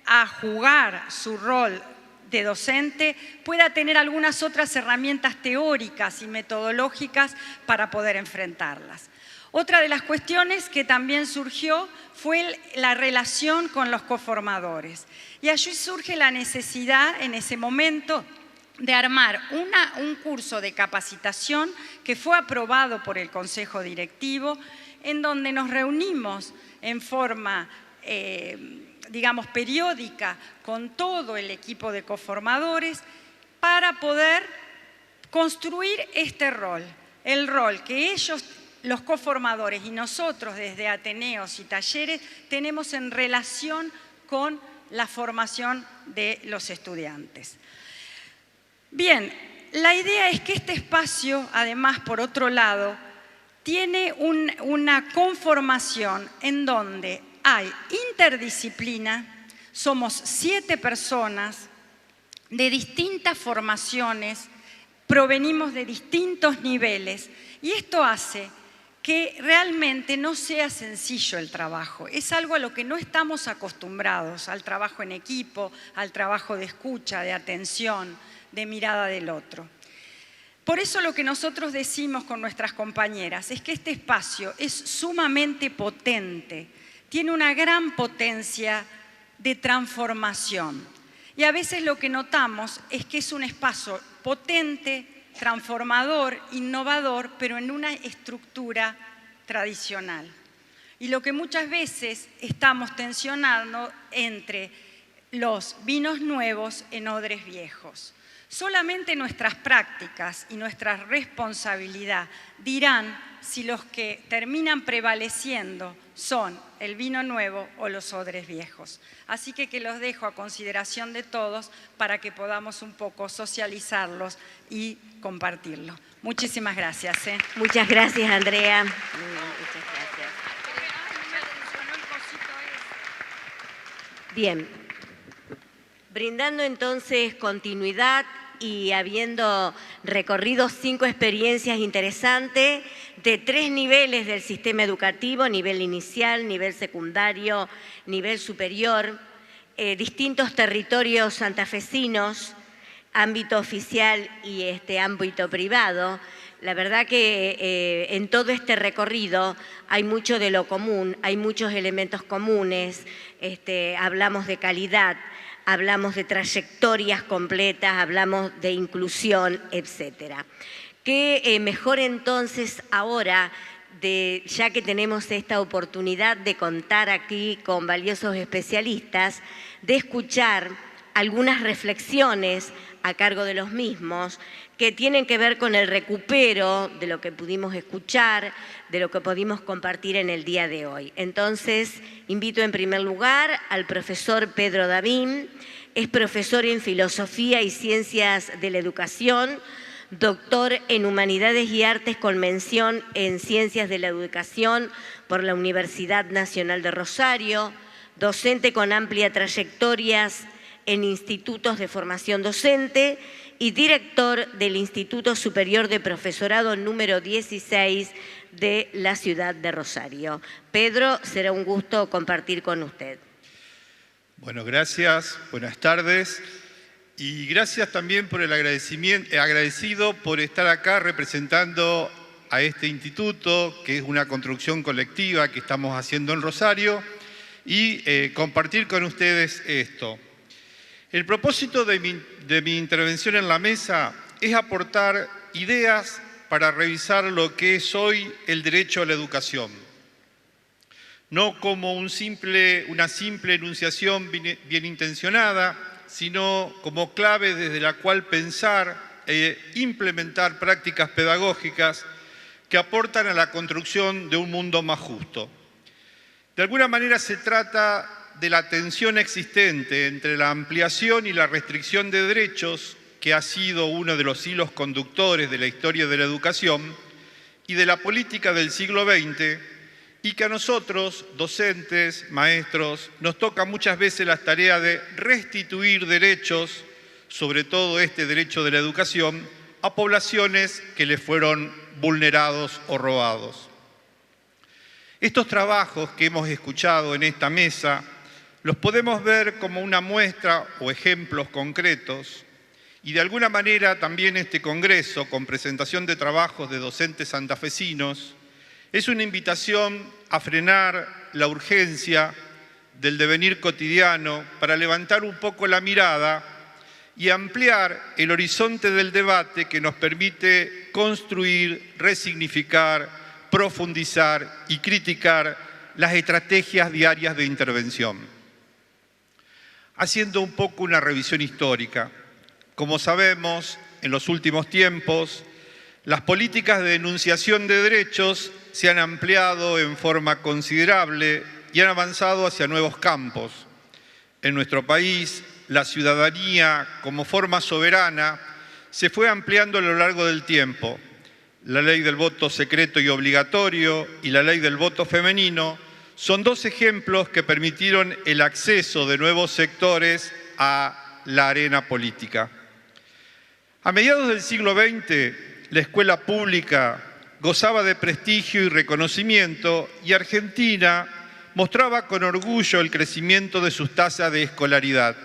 a jugar su rol de docente, pueda tener algunas otras herramientas teóricas y metodológicas para poder enfrentarlas. Otra de las cuestiones que también surgió fue la relación con los coformadores. Y allí surge la necesidad en ese momento de armar un curso de capacitación que fue aprobado por el Consejo Directivo, en donde nos reunimos en forma, digamos, periódica con todo el equipo de coformadores para poder construir este rol, el rol que ellos, los coformadores y nosotros desde Ateneos y talleres tenemos en relación con la formación de los estudiantes. Bien, la idea es que este espacio, además, por otro lado, tiene una conformación en donde hay interdisciplina, somos 7 personas de distintas formaciones, provenimos de distintos niveles y esto hace que realmente no sea sencillo el trabajo. Es algo a lo que no estamos acostumbrados, al trabajo en equipo, al trabajo de escucha, de atención, de mirada del otro. Por eso lo que nosotros decimos con nuestras compañeras es que este espacio es sumamente potente, tiene una gran potencia de transformación. Y a veces lo que notamos es que es un espacio potente, transformador, innovador, pero en una estructura tradicional. Y lo que muchas veces estamos tensionando entre los vinos nuevos en odres viejos. Solamente nuestras prácticas y nuestra responsabilidad dirán si los que terminan prevaleciendo son el vino nuevo o los odres viejos. Así que los dejo a consideración de todos para que podamos un poco socializarlos y compartirlo. Muchísimas gracias. Muchas gracias, Andrea. Muchas gracias. Bien, brindando entonces continuidad y habiendo recorrido 5 experiencias interesantes de 3 niveles del sistema educativo, nivel inicial, nivel secundario, nivel superior, distintos territorios santafesinos, ámbito oficial y ámbito privado. La verdad que en todo este recorrido hay mucho de lo común, hay muchos elementos comunes, hablamos de calidad, hablamos de trayectorias completas, hablamos de inclusión, etcétera. Qué mejor entonces ahora, ya que tenemos esta oportunidad de contar aquí con valiosos especialistas, de escuchar algunas reflexiones a cargo de los mismos que tienen que ver con el recupero de lo que pudimos escuchar, de lo que pudimos compartir en el día de hoy. Entonces, invito en primer lugar al profesor Pedro Davín, es profesor en Filosofía y Ciencias de la Educación, doctor en Humanidades y Artes con mención en Ciencias de la Educación por la Universidad Nacional de Rosario, docente con amplia trayectoria en institutos de formación docente y director del Instituto Superior de Profesorado número 16 de la ciudad de Rosario. Pedro, será un gusto compartir con usted. Bueno, gracias, buenas tardes. Y gracias también por el agradecido por estar acá representando a este instituto, que es una construcción colectiva que estamos haciendo en Rosario, y compartir con ustedes esto. El propósito de mi intervención en la mesa es aportar ideas para revisar lo que es hoy el derecho a la educación. No como una simple enunciación bien intencionada, sino como clave desde la cual pensar e implementar prácticas pedagógicas que aportan a la construcción de un mundo más justo. De alguna manera se trata de la tensión existente entre la ampliación y la restricción de derechos, que ha sido uno de los hilos conductores de la historia de la educación y de la política del siglo XX, y que a nosotros, docentes, maestros, nos toca muchas veces la tarea de restituir derechos, sobre todo este derecho de la educación, a poblaciones que les fueron vulnerados o robados. Estos trabajos que hemos escuchado en esta mesa los podemos ver como una muestra o ejemplos concretos, y de alguna manera también este congreso, con presentación de trabajos de docentes santafesinos, es una invitación a frenar la urgencia del devenir cotidiano para levantar un poco la mirada y ampliar el horizonte del debate que nos permite construir, resignificar, profundizar y criticar las estrategias diarias de intervención. Haciendo un poco una revisión histórica, como sabemos, en los últimos tiempos, las políticas de enunciación de derechos se han ampliado en forma considerable y han avanzado hacia nuevos campos. En nuestro país, la ciudadanía como forma soberana se fue ampliando a lo largo del tiempo. La ley del voto secreto y obligatorio y la ley del voto femenino son dos ejemplos que permitieron el acceso de nuevos sectores a la arena política. A mediados del siglo XX, la escuela pública gozaba de prestigio y reconocimiento y Argentina mostraba con orgullo el crecimiento de sus tasas de escolaridad.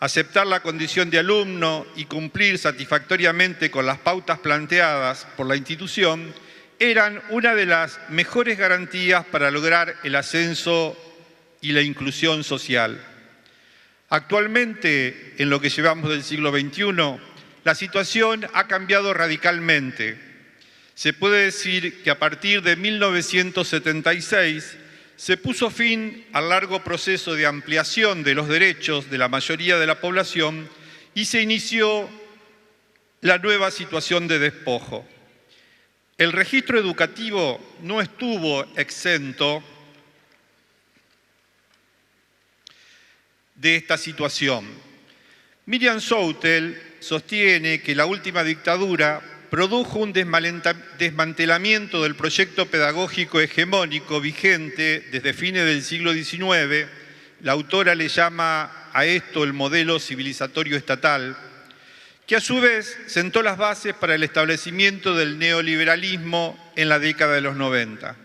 Aceptar la condición de alumno y cumplir satisfactoriamente con las pautas planteadas por la institución eran una de las mejores garantías para lograr el ascenso y la inclusión social. Actualmente, en lo que llevamos del siglo XXI, la situación ha cambiado radicalmente. Se puede decir que a partir de 1976 se puso fin al largo proceso de ampliación de los derechos de la mayoría de la población y se inició la nueva situación de despojo. El registro educativo no estuvo exento de esta situación. Miriam Southel sostiene que la última dictadura produjo un desmantelamiento del proyecto pedagógico hegemónico vigente desde fines del siglo XIX. La autora le llama a esto el modelo civilizatorio estatal, que a su vez sentó las bases para el establecimiento del neoliberalismo en la década de los 90.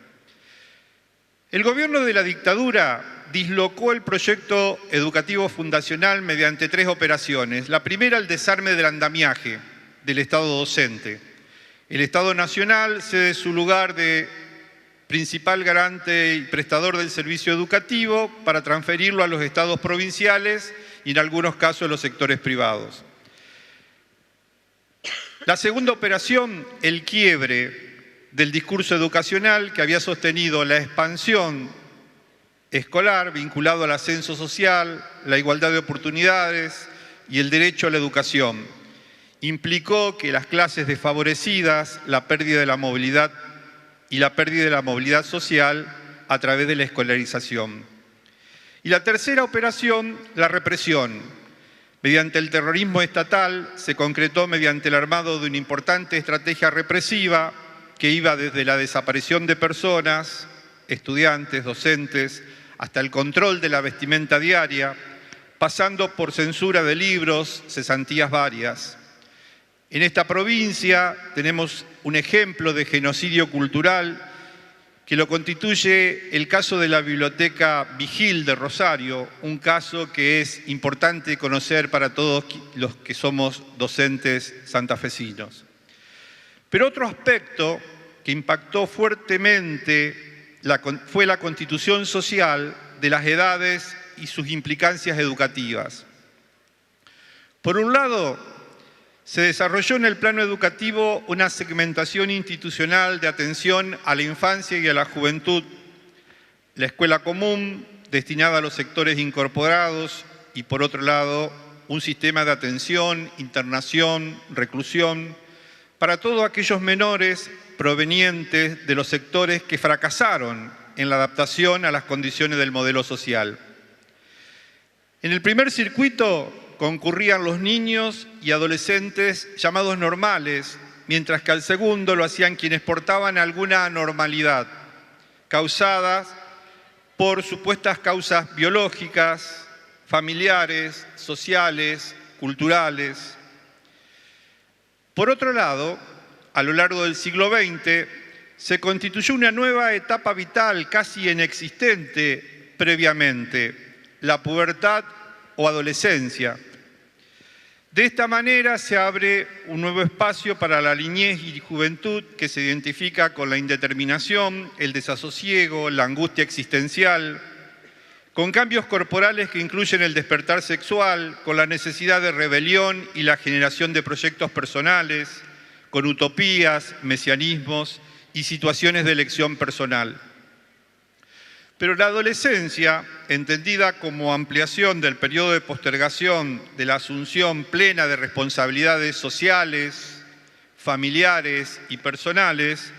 El gobierno de la dictadura dislocó el proyecto educativo fundacional mediante 3 operaciones. La primera, el desarme del andamiaje del Estado docente. El Estado Nacional cede su lugar de principal garante y prestador del servicio educativo para transferirlo a los estados provinciales y en algunos casos a los sectores privados. La segunda operación, el quiebre del discurso educacional que había sostenido la expansión escolar vinculado al ascenso social, la igualdad de oportunidades y el derecho a la educación. Implicó que las clases desfavorecidas, la pérdida de la movilidad y la pérdida de la movilidad social a través de la escolarización. Y la tercera operación, la represión. Mediante el terrorismo estatal se concretó mediante el armado de una importante estrategia represiva que iba desde la desaparición de personas, estudiantes, docentes, hasta el control de la vestimenta diaria, pasando por censura de libros, cesantías varias. En esta provincia tenemos un ejemplo de genocidio cultural que lo constituye el caso de la Biblioteca Vigil de Rosario, un caso que es importante conocer para todos los que somos docentes santafesinos. Pero otro aspecto que impactó fuertemente fue la constitución social de las edades y sus implicancias educativas. Por un lado, se desarrolló en el plano educativo una segmentación institucional de atención a la infancia y a la juventud, la escuela común destinada a los sectores incorporados y, por otro lado, un sistema de atención, internación, reclusión para todos aquellos menores provenientes de los sectores que fracasaron en la adaptación a las condiciones del modelo social. En el primer circuito concurrían los niños y adolescentes llamados normales, mientras que al segundo lo hacían quienes portaban alguna anormalidad, causadas por supuestas causas biológicas, familiares, sociales, culturales. Por otro lado, a lo largo del siglo XX, se constituyó una nueva etapa vital casi inexistente previamente, la pubertad o adolescencia. De esta manera se abre un nuevo espacio para la niñez y juventud que se identifica con la indeterminación, el desasosiego, la angustia existencial, con cambios corporales que incluyen el despertar sexual, con la necesidad de rebelión y la generación de proyectos personales, con utopías, mesianismos y situaciones de elección personal. Pero la adolescencia, entendida como ampliación del periodo de postergación de la asunción plena de responsabilidades sociales, familiares y personales,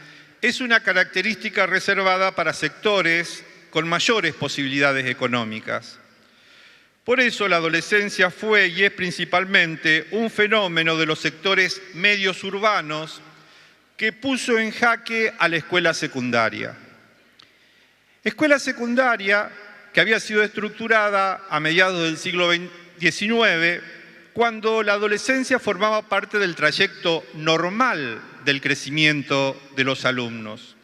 es una característica reservada para sectores con mayores posibilidades económicas. Por eso la adolescencia fue y es principalmente un fenómeno de los sectores medios urbanos que puso en jaque a la escuela secundaria. Escuela secundaria que había sido estructurada a mediados del siglo XIX, cuando la adolescencia formaba parte del trayecto normal del crecimiento de los alumnos.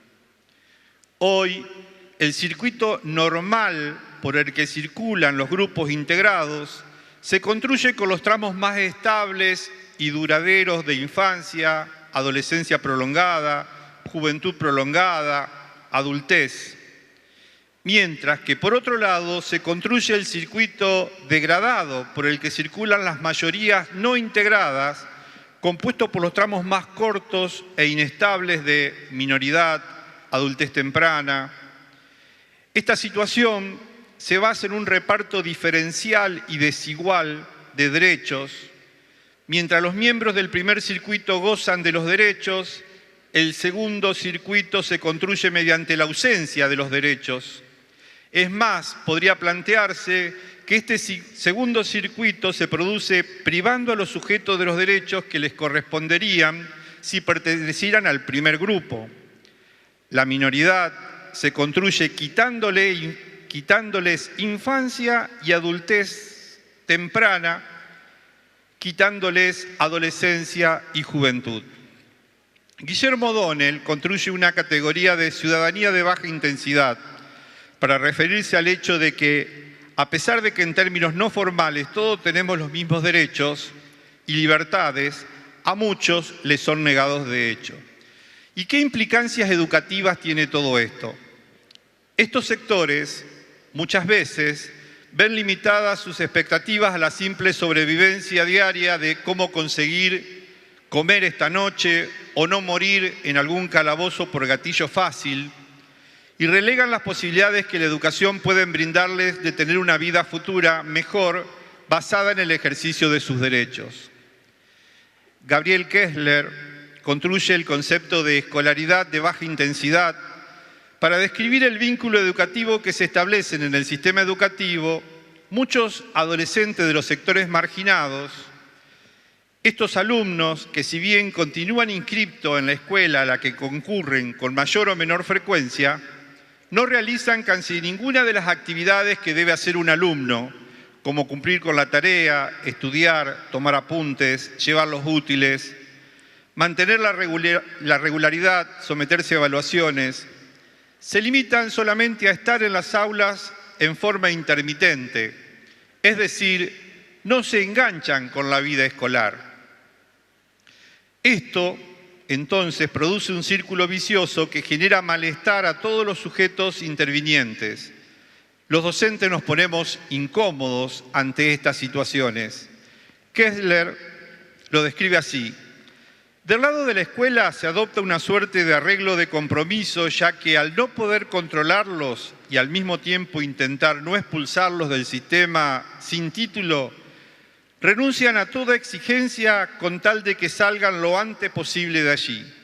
Hoy, el circuito normal por el que circulan los grupos integrados se construye con los tramos más estables y duraderos de infancia, adolescencia prolongada, juventud prolongada, adultez. Mientras que, por otro lado, se construye el circuito degradado por el que circulan las mayorías no integradas, compuesto por los tramos más cortos e inestables de minoridad, adultez temprana. Esta situación se basa en un reparto diferencial y desigual de derechos. Mientras los miembros del primer circuito gozan de los derechos, el segundo circuito se construye mediante la ausencia de los derechos. Es más, podría plantearse que este segundo circuito se produce privando a los sujetos de los derechos que les corresponderían si pertenecieran al primer grupo. La minoridad se construye quitándoles infancia y adultez temprana, quitándoles adolescencia y juventud. Guillermo O'Donnell construye una categoría de ciudadanía de baja intensidad para referirse al hecho de que, a pesar de que en términos no formales todos tenemos los mismos derechos y libertades, a muchos les son negados de hecho. ¿Y qué implicancias educativas tiene todo esto? Estos sectores, muchas veces, ven limitadas sus expectativas a la simple sobrevivencia diaria de cómo conseguir comer esta noche o no morir en algún calabozo por gatillo fácil, y relegan las posibilidades que la educación puede brindarles de tener una vida futura mejor basada en el ejercicio de sus derechos. Gabriel Kessler construye el concepto de escolaridad de baja intensidad para describir el vínculo educativo que se establecen en el sistema educativo muchos adolescentes de los sectores marginados. Estos alumnos, que si bien continúan inscriptos en la escuela a la que concurren con mayor o menor frecuencia, no realizan casi ninguna de las actividades que debe hacer un alumno, como cumplir con la tarea, estudiar, tomar apuntes, llevar los útiles, mantener la regularidad, someterse a evaluaciones. Se limitan solamente a estar en las aulas en forma intermitente, es decir, no se enganchan con la vida escolar. Esto, entonces, produce un círculo vicioso que genera malestar a todos los sujetos intervinientes. Los docentes nos ponemos incómodos ante estas situaciones. Kessler lo describe así: del lado de la escuela se adopta una suerte de arreglo de compromiso, ya que al no poder controlarlos y al mismo tiempo intentar no expulsarlos del sistema sin título, renuncian a toda exigencia con tal de que salgan lo antes posible de allí.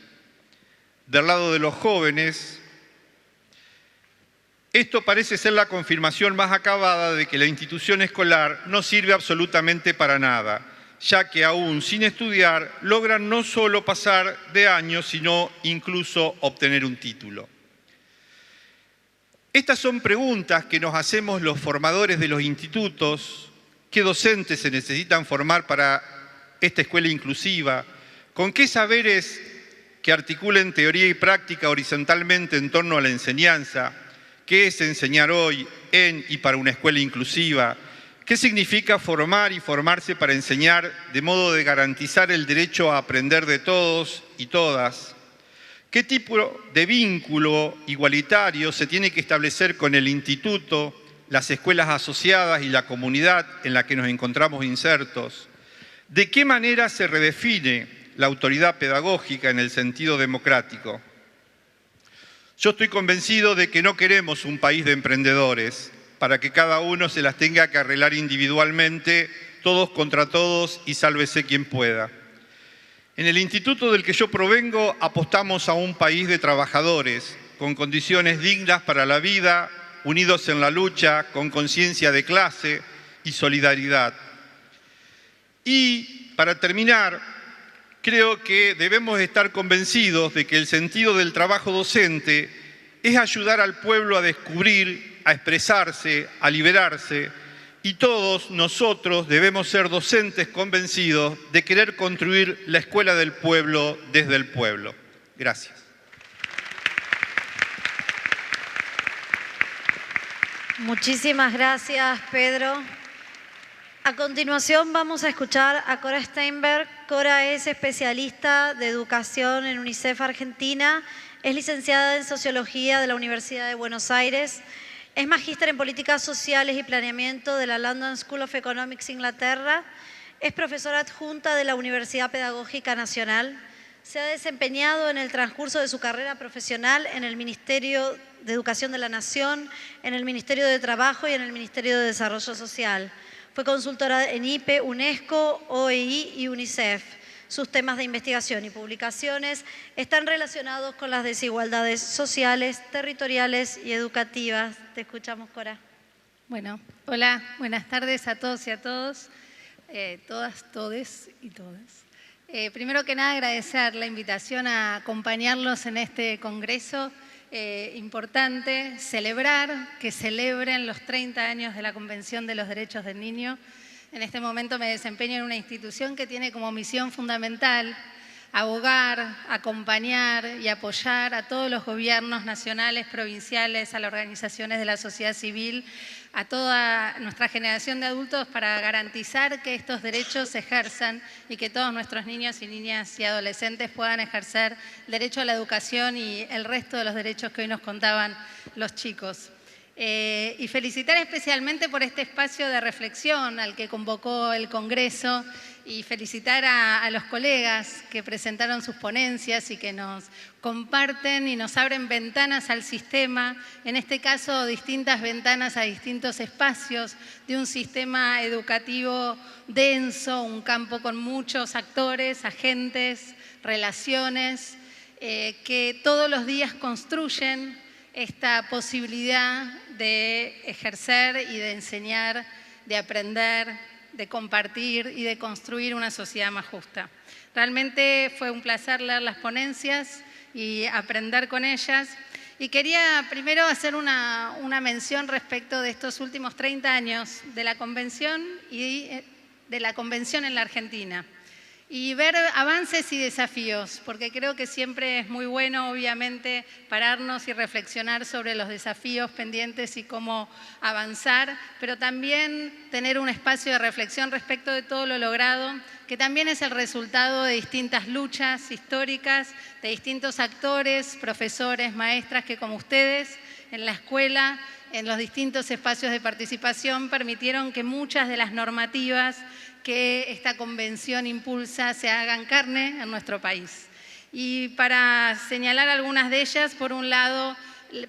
Del lado de los jóvenes, esto parece ser la confirmación más acabada de que la institución escolar no sirve absolutamente para nada, ya que aún sin estudiar logran no solo pasar de año, sino incluso obtener un título. Estas son preguntas que nos hacemos los formadores de los institutos. ¿Qué docentes se necesitan formar para esta escuela inclusiva? ¿Con qué saberes que articulen teoría y práctica horizontalmente en torno a la enseñanza? ¿Qué es enseñar hoy en y para una escuela inclusiva? ¿Qué significa formar y formarse para enseñar de modo de garantizar el derecho a aprender de todos y todas? ¿Qué tipo de vínculo igualitario se tiene que establecer con el instituto, las escuelas asociadas y la comunidad en la que nos encontramos insertos? ¿De qué manera se redefine la autoridad pedagógica en el sentido democrático? Yo estoy convencido de que no queremos un país de emprendedores, para que cada uno se las tenga que arreglar individualmente, todos contra todos y sálvese quien pueda. En el instituto del que yo provengo apostamos a un país de trabajadores, con condiciones dignas para la vida, unidos en la lucha, con conciencia de clase y solidaridad. Y, para terminar, creo que debemos estar convencidos de que el sentido del trabajo docente es ayudar al pueblo a descubrir, a expresarse, a liberarse, y todos nosotros debemos ser docentes convencidos de querer construir la escuela del pueblo desde el pueblo. Gracias. Muchísimas gracias, Pedro. A continuación vamos a escuchar a Cora Steinberg. Cora es especialista de educación en UNICEF Argentina, es licenciada en Sociología de la Universidad de Buenos Aires, es magíster en Políticas Sociales y Planeamiento de la London School of Economics, Inglaterra, es profesora adjunta de la Universidad Pedagógica Nacional, se ha desempeñado en el transcurso de su carrera profesional en el Ministerio de Educación de la Nación, en el Ministerio de Trabajo y en el Ministerio de Desarrollo Social. Fue consultora en IPE, UNESCO, OEI y UNICEF. Sus temas de investigación y publicaciones están relacionados con las desigualdades sociales, territoriales y educativas. Te escuchamos, Cora. Bueno, hola, buenas tardes a todos y a todos, todas, todes y todas. Primero que nada, agradecer la invitación a acompañarlos en este congreso importante, celebrar que celebren los 30 años de la Convención de los Derechos del Niño. En este momento me desempeño en una institución que tiene como misión fundamental abogar, acompañar y apoyar a todos los gobiernos nacionales, provinciales, a las organizaciones de la sociedad civil, a toda nuestra generación de adultos para garantizar que estos derechos se ejerzan y que todos nuestros niños y niñas y adolescentes puedan ejercer el derecho a la educación y el resto de los derechos que hoy nos contaban los chicos. Y felicitar especialmente por este espacio de reflexión al que convocó el Congreso y felicitar a los colegas que presentaron sus ponencias y que nos comparten y nos abren ventanas al sistema, en este caso distintas ventanas a distintos espacios de un sistema educativo denso, un campo con muchos actores, agentes, relaciones, que todos los días construyen esta posibilidad de ejercer y de enseñar, de aprender, de compartir y de construir una sociedad más justa. Realmente fue un placer leer las ponencias y aprender con ellas Y quería primero hacer una mención respecto de estos últimos 30 años de la Convención y de la Convención en la Argentina. Y ver avances y desafíos, porque creo que siempre es muy bueno, obviamente, pararnos y reflexionar sobre los desafíos pendientes y cómo avanzar, pero también tener un espacio de reflexión respecto de todo lo logrado, que también es el resultado de distintas luchas históricas, de distintos actores, profesores, maestras, que como ustedes, en la escuela, en los distintos espacios de participación, permitieron que muchas de las normativas que esta convención impulsa se hagan carne en nuestro país. Y para señalar algunas de ellas, por un lado,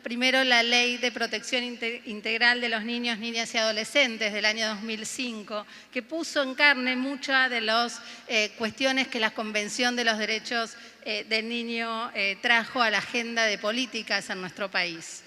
primero la Ley de Protección Integral de los Niños, Niñas y Adolescentes del año 2005, que puso en carne muchas de las cuestiones que la Convención de los Derechos del Niño trajo a la agenda de políticas en nuestro país.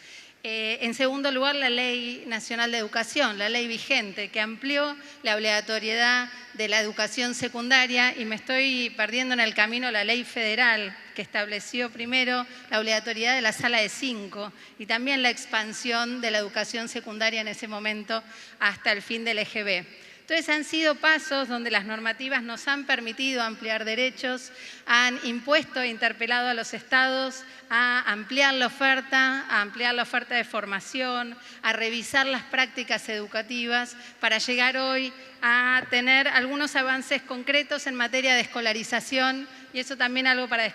En segundo lugar, la Ley Nacional de Educación, la ley vigente, que amplió la obligatoriedad de la educación secundaria, y me estoy perdiendo en el camino la ley federal, que estableció primero la obligatoriedad de la sala de 5 y también la expansión de la educación secundaria en ese momento hasta el fin del EGB. Entonces han sido pasos donde las normativas nos han permitido ampliar derechos, han impuesto e interpelado a los estados a ampliar la oferta de formación, a revisar las prácticas educativas para llegar hoy a tener algunos avances concretos en materia de escolarización, y eso también algo para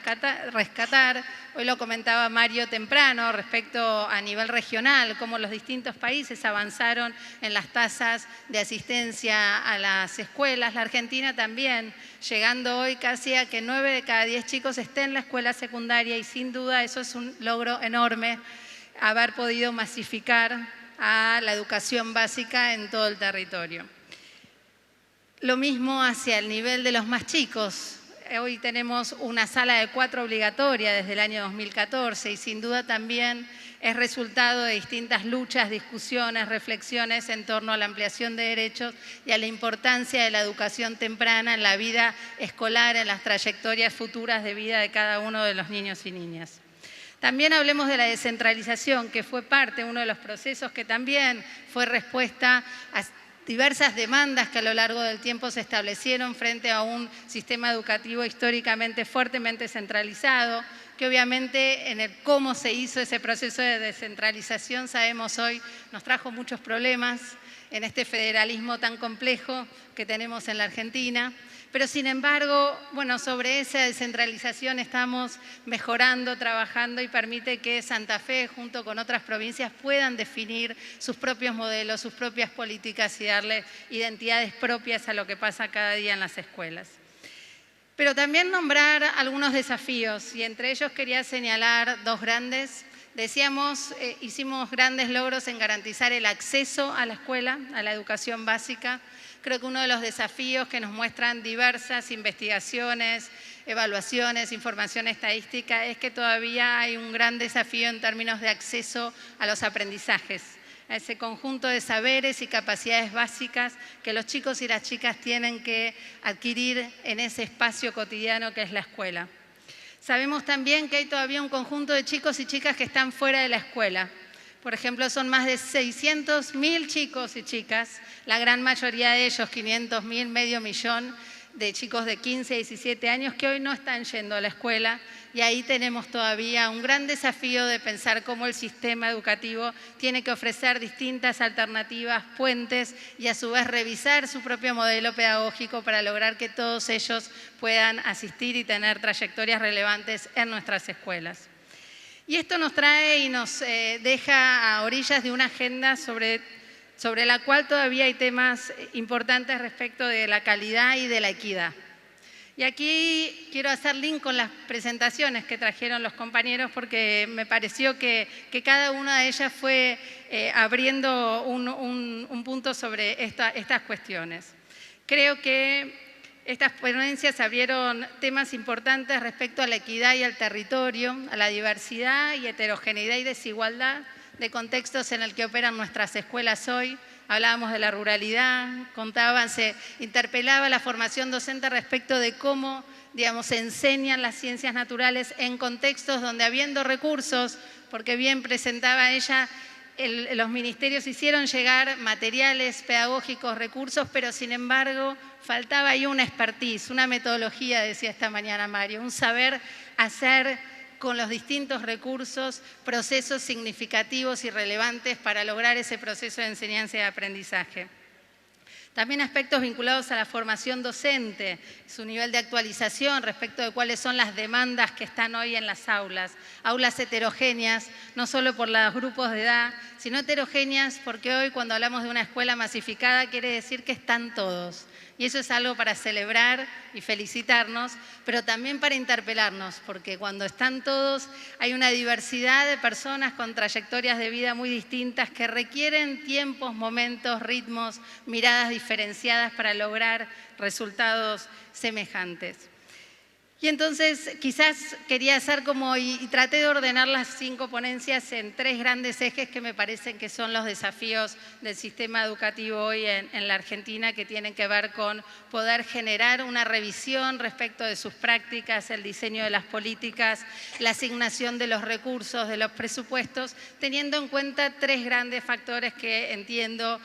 rescatar. Hoy lo comentaba Mario temprano respecto a nivel regional, cómo los distintos países avanzaron en las tasas de asistencia a las escuelas. La Argentina también, llegando hoy casi a que 9 de cada 10 chicos estén en la escuela secundaria, y sin duda eso es un logro enorme, haber podido masificar a la educación básica en todo el territorio. Lo mismo hacia el nivel de los más chicos. Hoy tenemos una sala de 4 obligatoria desde el año 2014 y sin duda también es resultado de distintas luchas, discusiones, reflexiones en torno a la ampliación de derechos y a la importancia de la educación temprana en la vida escolar, en las trayectorias futuras de vida de cada uno de los niños y niñas. También hablemos de la descentralización, que fue parte, uno de los procesos que también fue respuesta a diversas demandas que a lo largo del tiempo se establecieron frente a un sistema educativo históricamente fuertemente centralizado, que obviamente en el cómo se hizo ese proceso de descentralización, sabemos hoy, nos trajo muchos problemas en este federalismo tan complejo que tenemos en la Argentina. Pero sin embargo, bueno, sobre esa descentralización estamos mejorando, trabajando, y permite que Santa Fe, junto con otras provincias, puedan definir sus propios modelos, sus propias políticas y darle identidades propias a lo que pasa cada día en las escuelas. Pero también nombrar algunos desafíos, y entre ellos quería señalar 2 grandes. Decíamos, hicimos grandes logros en garantizar el acceso a la escuela, a la educación básica. Creo que uno de los desafíos que nos muestran diversas investigaciones, evaluaciones, información estadística, es que todavía hay un gran desafío en términos de acceso a los aprendizajes, a ese conjunto de saberes y capacidades básicas que los chicos y las chicas tienen que adquirir en ese espacio cotidiano que es la escuela. Sabemos también que hay todavía un conjunto de chicos y chicas que están fuera de la escuela. Por ejemplo, son más de 600.000 chicos y chicas, la gran mayoría de ellos, 500.000, medio millón de chicos de 15 a 17 años que hoy no están yendo a la escuela, y ahí tenemos todavía un gran desafío de pensar cómo el sistema educativo tiene que ofrecer distintas alternativas, puentes, y a su vez revisar su propio modelo pedagógico para lograr que todos ellos puedan asistir y tener trayectorias relevantes en nuestras escuelas. Y esto nos trae y nos deja a orillas de una agenda sobre la cual todavía hay temas importantes respecto de la calidad y de la equidad. Y aquí quiero hacer link con las presentaciones que trajeron los compañeros, porque me pareció que cada una de ellas fue abriendo un punto sobre estas cuestiones. Creo que estas ponencias abrieron temas importantes respecto a la equidad y al territorio, a la diversidad y heterogeneidad y desigualdad de contextos en el que operan nuestras escuelas hoy, hablábamos de la ruralidad, se interpelaba la formación docente respecto de cómo, digamos, se enseñan las ciencias naturales en contextos donde habiendo recursos, porque bien presentaba ella, los ministerios hicieron llegar materiales pedagógicos, recursos, pero sin embargo faltaba ahí una expertise, una metodología, decía esta mañana Mario, un saber hacer con los distintos recursos procesos significativos y relevantes para lograr ese proceso de enseñanza y de aprendizaje. También aspectos vinculados a la formación docente, su nivel de actualización respecto de cuáles son las demandas que están hoy en las aulas heterogéneas, no solo por los grupos de edad, sino heterogéneas porque hoy cuando hablamos de una escuela masificada quiere decir que están todos. Y eso es algo para celebrar y felicitarnos, pero también para interpelarnos, porque cuando están todos hay una diversidad de personas con trayectorias de vida muy distintas que requieren tiempos, momentos, ritmos, miradas diferenciadas para lograr resultados semejantes. Y entonces quizás quería hacer como, y traté de ordenar las 5 ponencias en 3 grandes ejes que me parecen que son los desafíos del sistema educativo hoy en la Argentina, que tienen que ver con poder generar una revisión respecto de sus prácticas, el diseño de las políticas, la asignación de los recursos, de los presupuestos, teniendo en cuenta 3 grandes factores que entiendo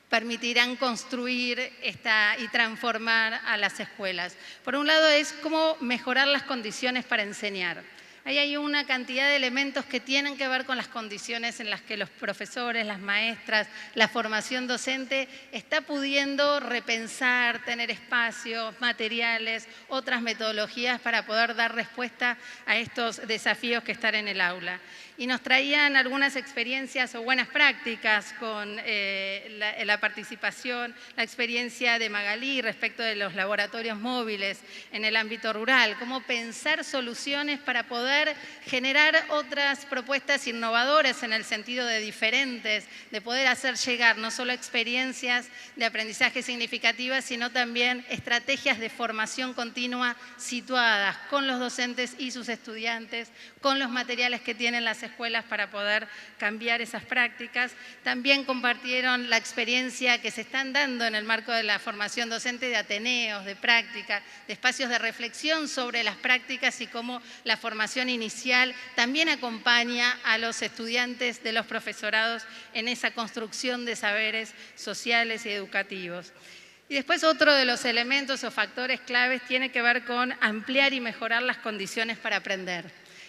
permitirán construir y transformar a las escuelas. Por un lado es cómo mejorar las condiciones para enseñar. Ahí hay una cantidad de elementos que tienen que ver con las condiciones en las que los profesores, las maestras, la formación docente está pudiendo repensar, tener espacios, materiales, otras metodologías para poder dar respuesta a estos desafíos que están en el aula. Y nos traían algunas experiencias o buenas prácticas con la participación, la experiencia de Magalí respecto de los laboratorios móviles en el ámbito rural, cómo pensar soluciones para poder generar otras propuestas innovadoras en el sentido de diferentes, de poder hacer llegar no solo experiencias de aprendizaje significativas, sino también estrategias de formación continua situadas con los docentes y sus estudiantes, con los materiales que tienen las escuelas para poder cambiar esas prácticas. También compartieron la experiencia que se están dando en el marco de la formación docente de ateneos, de práctica, de espacios de reflexión sobre las prácticas y cómo la formación inicial también acompaña a los estudiantes de los profesorados en esa construcción de saberes sociales y educativos. Y después otro de los elementos o factores claves tiene que ver con ampliar y mejorar las condiciones para aprender.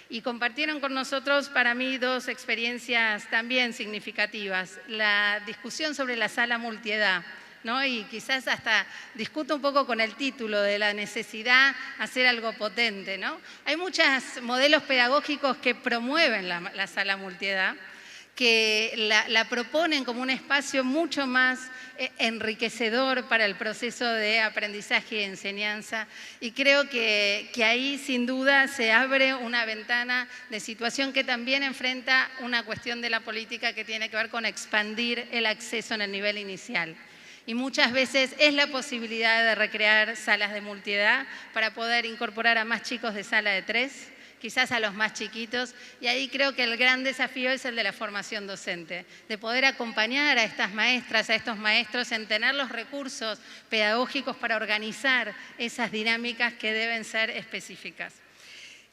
Y compartieron con nosotros, para mí, 2 experiencias también significativas. La discusión sobre la sala multiedad, ¿no? Y quizás hasta discuto un poco con el título de la necesidad de hacer algo potente, ¿no? Hay muchos modelos pedagógicos que promueven la sala multiedad, que la proponen como un espacio mucho más enriquecedor para el proceso de aprendizaje y enseñanza. Y creo que ahí sin duda se abre una ventana de situación que también enfrenta una cuestión de la política que tiene que ver con expandir el acceso en el nivel inicial. Y muchas veces es la posibilidad de recrear salas de multiedad para poder incorporar a más chicos de sala de 3, quizás a los más chiquitos, y ahí creo que el gran desafío es el de la formación docente, de poder acompañar a estas maestras, a estos maestros en tener los recursos pedagógicos para organizar esas dinámicas que deben ser específicas.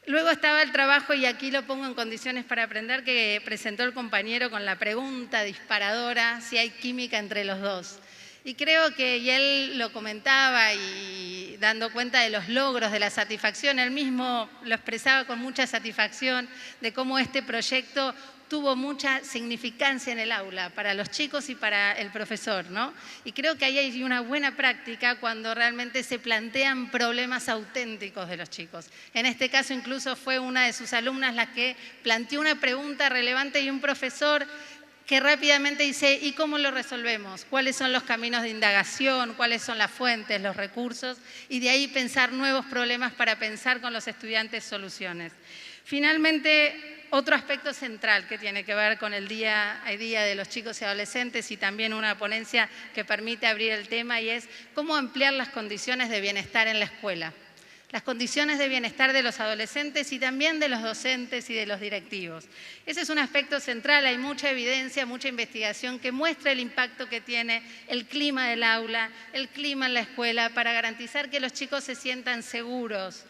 Luego estaba el trabajo, y aquí lo pongo en condiciones para aprender, que presentó el compañero con la pregunta disparadora si hay química entre los dos. Y creo que, y él lo comentaba y dando cuenta de los logros, de la satisfacción, él mismo lo expresaba con mucha satisfacción de cómo este proyecto tuvo mucha significancia en el aula para los chicos y para el profesor, ¿no? Y creo que ahí hay una buena práctica cuando realmente se plantean problemas auténticos de los chicos. En este caso incluso fue una de sus alumnas la que planteó una pregunta relevante y un profesor que rápidamente dice, ¿y cómo lo resolvemos? ¿Cuáles son los caminos de indagación? ¿Cuáles son las fuentes, los recursos? Y de ahí pensar nuevos problemas para pensar con los estudiantes soluciones. Finalmente, otro aspecto central que tiene que ver con el día a día de los chicos y adolescentes, y también una ponencia que permite abrir el tema, y es cómo ampliar las condiciones de bienestar en la escuela. las condiciones de bienestar de los adolescentes y también de los docentes y de los directivos. Ese es un aspecto central, hay mucha evidencia, mucha investigación que muestra el impacto que tiene el clima del aula, el clima en la escuela, para garantizar que los chicos se sientan seguros,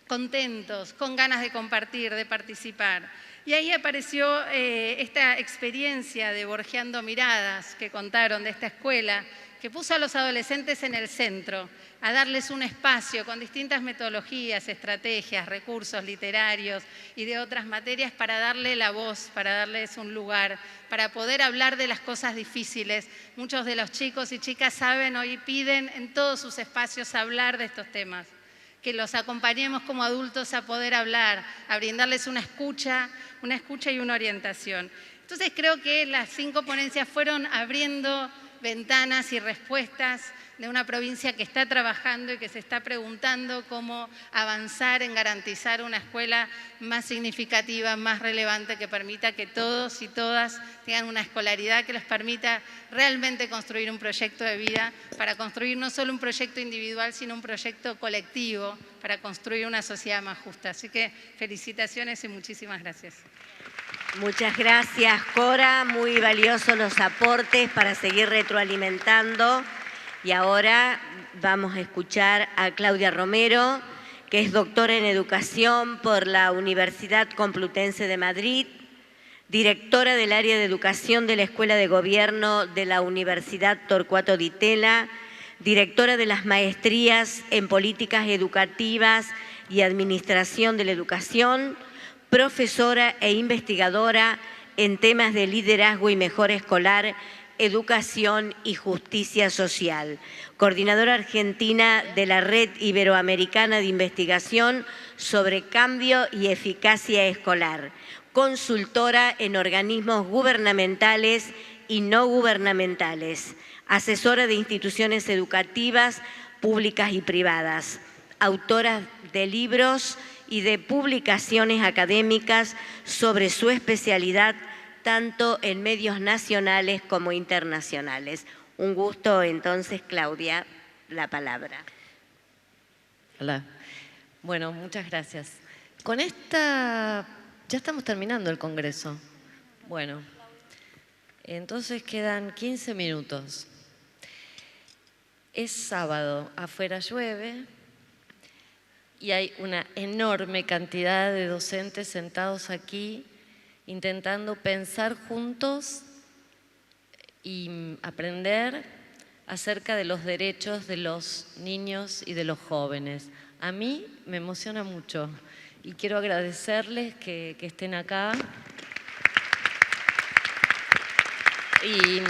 contentos, con ganas de compartir, de participar. Y ahí apareció esta experiencia de Borjeando Miradas que contaron de esta escuela, que puso a los adolescentes en el centro, a darles un espacio con distintas metodologías, estrategias, recursos literarios y de otras materias para darle la voz, para darles un lugar, para poder hablar de las cosas difíciles. Muchos de los chicos y chicas saben hoy, piden en todos sus espacios hablar de estos temas, que los acompañemos como adultos a poder hablar, a brindarles una escucha y una orientación. Entonces creo que las 5 ponencias fueron abriendo ventanas y respuestas de una provincia que está trabajando y que se está preguntando cómo avanzar en garantizar una escuela más significativa, más relevante, que permita que todos y todas tengan una escolaridad que les permita realmente construir un proyecto de vida, para construir no solo un proyecto individual, sino un proyecto colectivo, para construir una sociedad más justa. Así que felicitaciones y muchísimas gracias. Muchas gracias, Cora. Muy valiosos los aportes para seguir retroalimentando. Y ahora vamos a escuchar a Claudia Romero, que es doctora en Educación por la Universidad Complutense de Madrid, directora del área de Educación de la Escuela de Gobierno de la Universidad Torcuato Di Tella, directora de las maestrías en Políticas Educativas y Administración de la Educación, profesora e investigadora en temas de liderazgo y mejora escolar, educación y justicia social, coordinadora argentina de la Red Iberoamericana de Investigación sobre Cambio y Eficacia Escolar, consultora en organismos gubernamentales y no gubernamentales, asesora de instituciones educativas públicas y privadas, autora de libros y de publicaciones académicas sobre su especialidad, tanto en medios nacionales como internacionales. Un gusto, entonces, Claudia, la palabra. Hola. Bueno, muchas gracias. Con esta, ya estamos terminando el Congreso. Bueno, entonces quedan 15 minutos. Es sábado, afuera llueve y hay una enorme cantidad de docentes sentados aquí intentando pensar juntos y aprender acerca de los derechos de los niños y de los jóvenes. A mí me emociona mucho y quiero agradecerles que estén acá. Y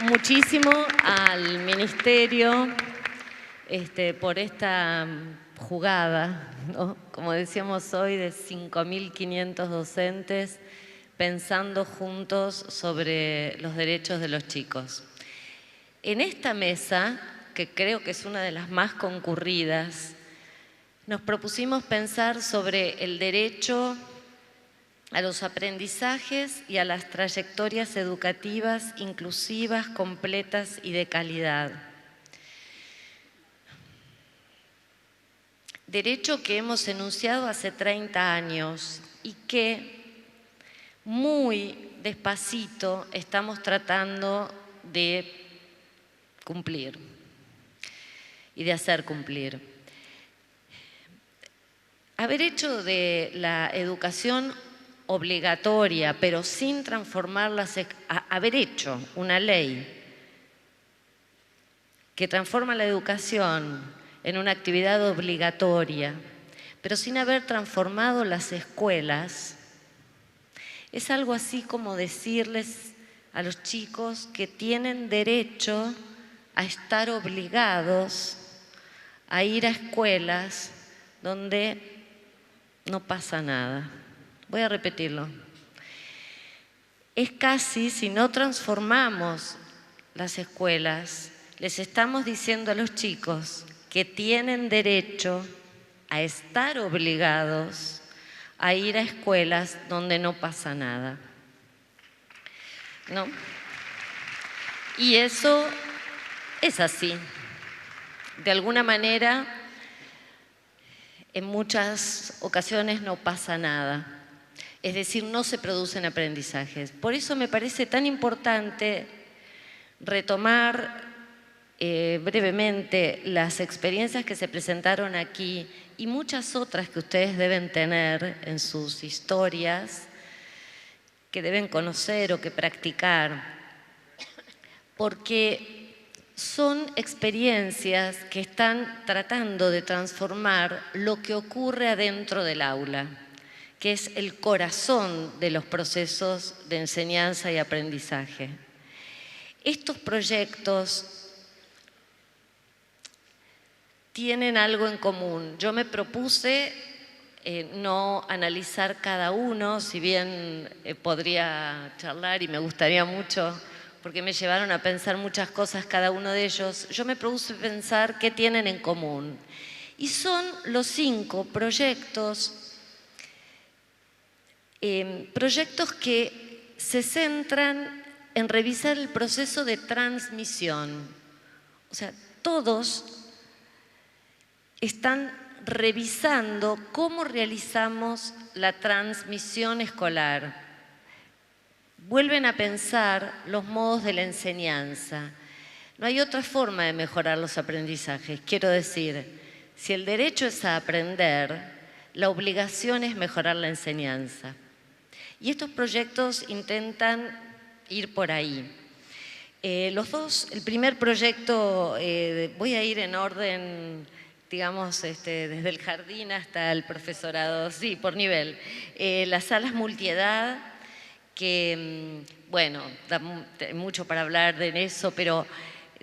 muchísimo al Ministerio por esta jugada, ¿no? Como decíamos hoy, de 5.500 docentes pensando juntos sobre los derechos de los chicos. En esta mesa, que creo que es una de las más concurridas, nos propusimos pensar sobre el derecho a los aprendizajes y a las trayectorias educativas inclusivas, completas y de calidad. Derecho que hemos enunciado hace 30 años y que muy despacito estamos tratando de cumplir y de hacer cumplir. Haber hecho de la educación obligatoria, pero sin transformarlas, haber hecho una ley que transforma la educación en una actividad obligatoria, pero sin haber transformado las escuelas, es algo así como decirles a los chicos que tienen derecho a estar obligados a ir a escuelas donde no pasa nada. Voy a repetirlo. Es casi, si no transformamos las escuelas, les estamos diciendo a los chicos que tienen derecho a estar obligados a ir a escuelas donde no pasa nada, ¿no? Y eso es así. De alguna manera, en muchas ocasiones no pasa nada. Es decir, no se producen aprendizajes. Por eso me parece tan importante retomar brevemente las experiencias que se presentaron aquí y muchas otras que ustedes deben tener en sus historias, que deben conocer o que practicar, porque son experiencias que están tratando de transformar lo que ocurre adentro del aula, que es el corazón de los procesos de enseñanza y aprendizaje. Estos proyectos tienen algo en común. Yo me propuse no analizar cada uno, si bien podría charlar y me gustaría mucho, porque me llevaron a pensar muchas cosas cada uno de ellos. Yo me propuse pensar qué tienen en común. Y son los 5 proyectos, proyectos que se centran en revisar el proceso de transmisión. O sea, todos están revisando cómo realizamos la transmisión escolar. Vuelven a pensar los modos de la enseñanza. No hay otra forma de mejorar los aprendizajes. Quiero decir, si el derecho es a aprender, la obligación es mejorar la enseñanza. Y estos proyectos intentan ir por ahí. El primer proyecto, voy a ir en orden, digamos, desde el jardín hasta el profesorado, sí, por nivel. Las salas multiedad, que, bueno, da mucho para hablar de eso, pero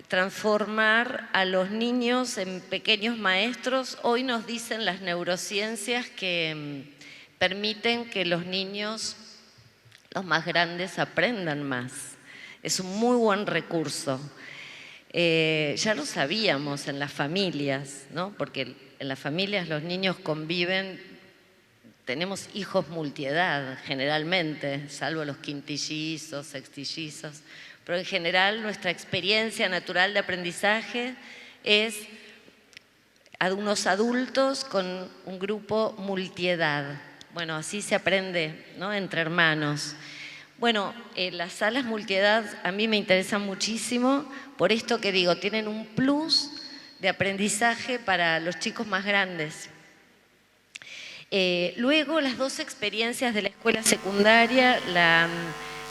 transformar a los niños en pequeños maestros, hoy nos dicen las neurociencias que permiten que los niños, los más grandes, aprendan más. Es un muy buen recurso. Ya lo sabíamos en las familias, ¿no? Porque en las familias los niños conviven, tenemos hijos multiedad generalmente, salvo los quintillizos, sextillizos, pero en general nuestra experiencia natural de aprendizaje es unos adultos con un grupo multiedad. Bueno, así se aprende, ¿no? Entre hermanos. Bueno, las salas multiedad a mí me interesan muchísimo por esto que digo, tienen un plus de aprendizaje para los chicos más grandes. Luego, las 2 experiencias de la escuela secundaria,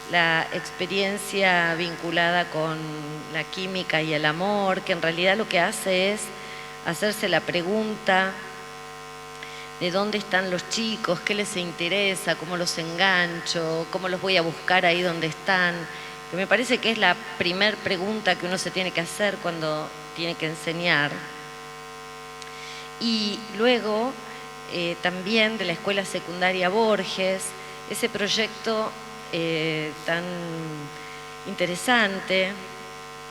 la experiencia vinculada con la química y el amor, que en realidad lo que hace es hacerse la pregunta de dónde están los chicos, qué les interesa, cómo los engancho, cómo los voy a buscar ahí donde están, que me parece que es la primer pregunta que uno se tiene que hacer cuando tiene que enseñar. Y luego también de la escuela secundaria Borges, ese proyecto tan interesante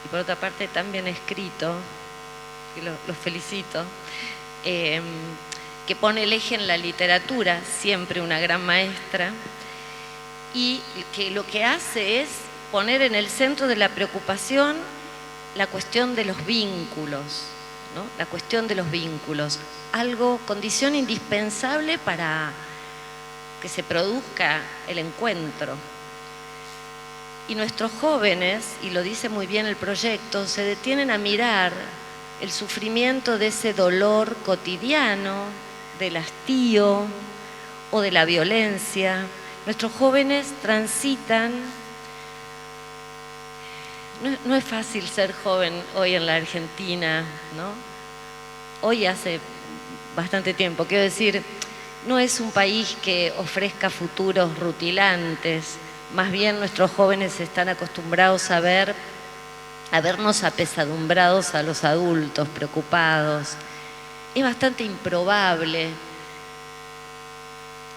y por otra parte tan bien escrito, que los felicito, que pone el eje en la literatura, siempre una gran maestra, y que lo que hace es poner en el centro de la preocupación la cuestión de los vínculos, ¿no? La cuestión de los vínculos, condición indispensable para que se produzca el encuentro. Y nuestros jóvenes, y lo dice muy bien el proyecto, se detienen a mirar el sufrimiento de ese dolor cotidiano, del hastío o de la violencia. Nuestros jóvenes transitan. No es fácil ser joven hoy en la Argentina, ¿no? Hoy hace bastante tiempo, quiero decir, no es un país que ofrezca futuros rutilantes, más bien nuestros jóvenes están acostumbrados a vernos apesadumbrados a los adultos, preocupados. Es bastante improbable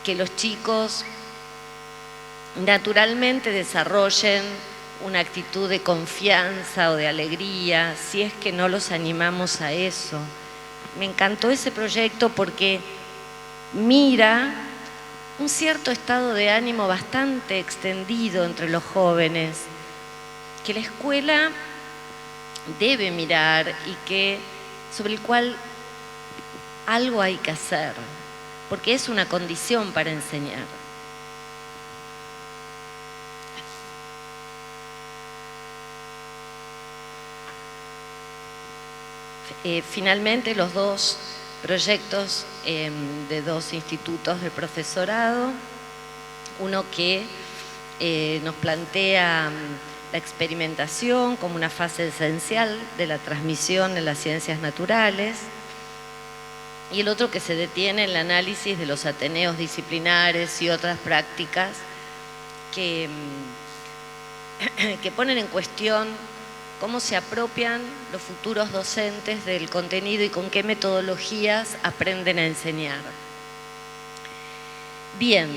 que los chicos naturalmente desarrollen una actitud de confianza o de alegría, si es que no los animamos a eso. Me encantó ese proyecto porque mira un cierto estado de ánimo bastante extendido entre los jóvenes, que la escuela debe mirar y sobre el cual algo hay que hacer, porque es una condición para enseñar. Finalmente, los dos proyectos de dos institutos de profesorado, uno que nos plantea la experimentación como una fase esencial de la transmisión de las ciencias naturales, y el otro que se detiene en el análisis de los ateneos disciplinares y otras prácticas que ponen en cuestión cómo se apropian los futuros docentes del contenido y con qué metodologías aprenden a enseñar. Bien,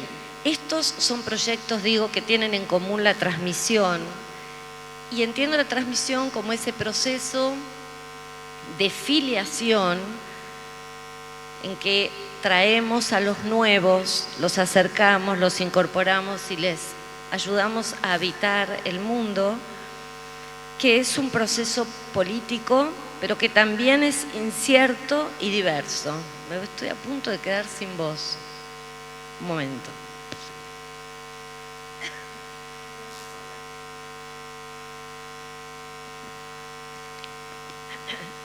estos son proyectos, digo, que tienen en común la transmisión, y entiendo la transmisión como ese proceso de filiación en que traemos a los nuevos, los acercamos, los incorporamos y les ayudamos a habitar el mundo, que es un proceso político, pero que también es incierto y diverso. Me estoy a punto de quedar sin voz. Un momento.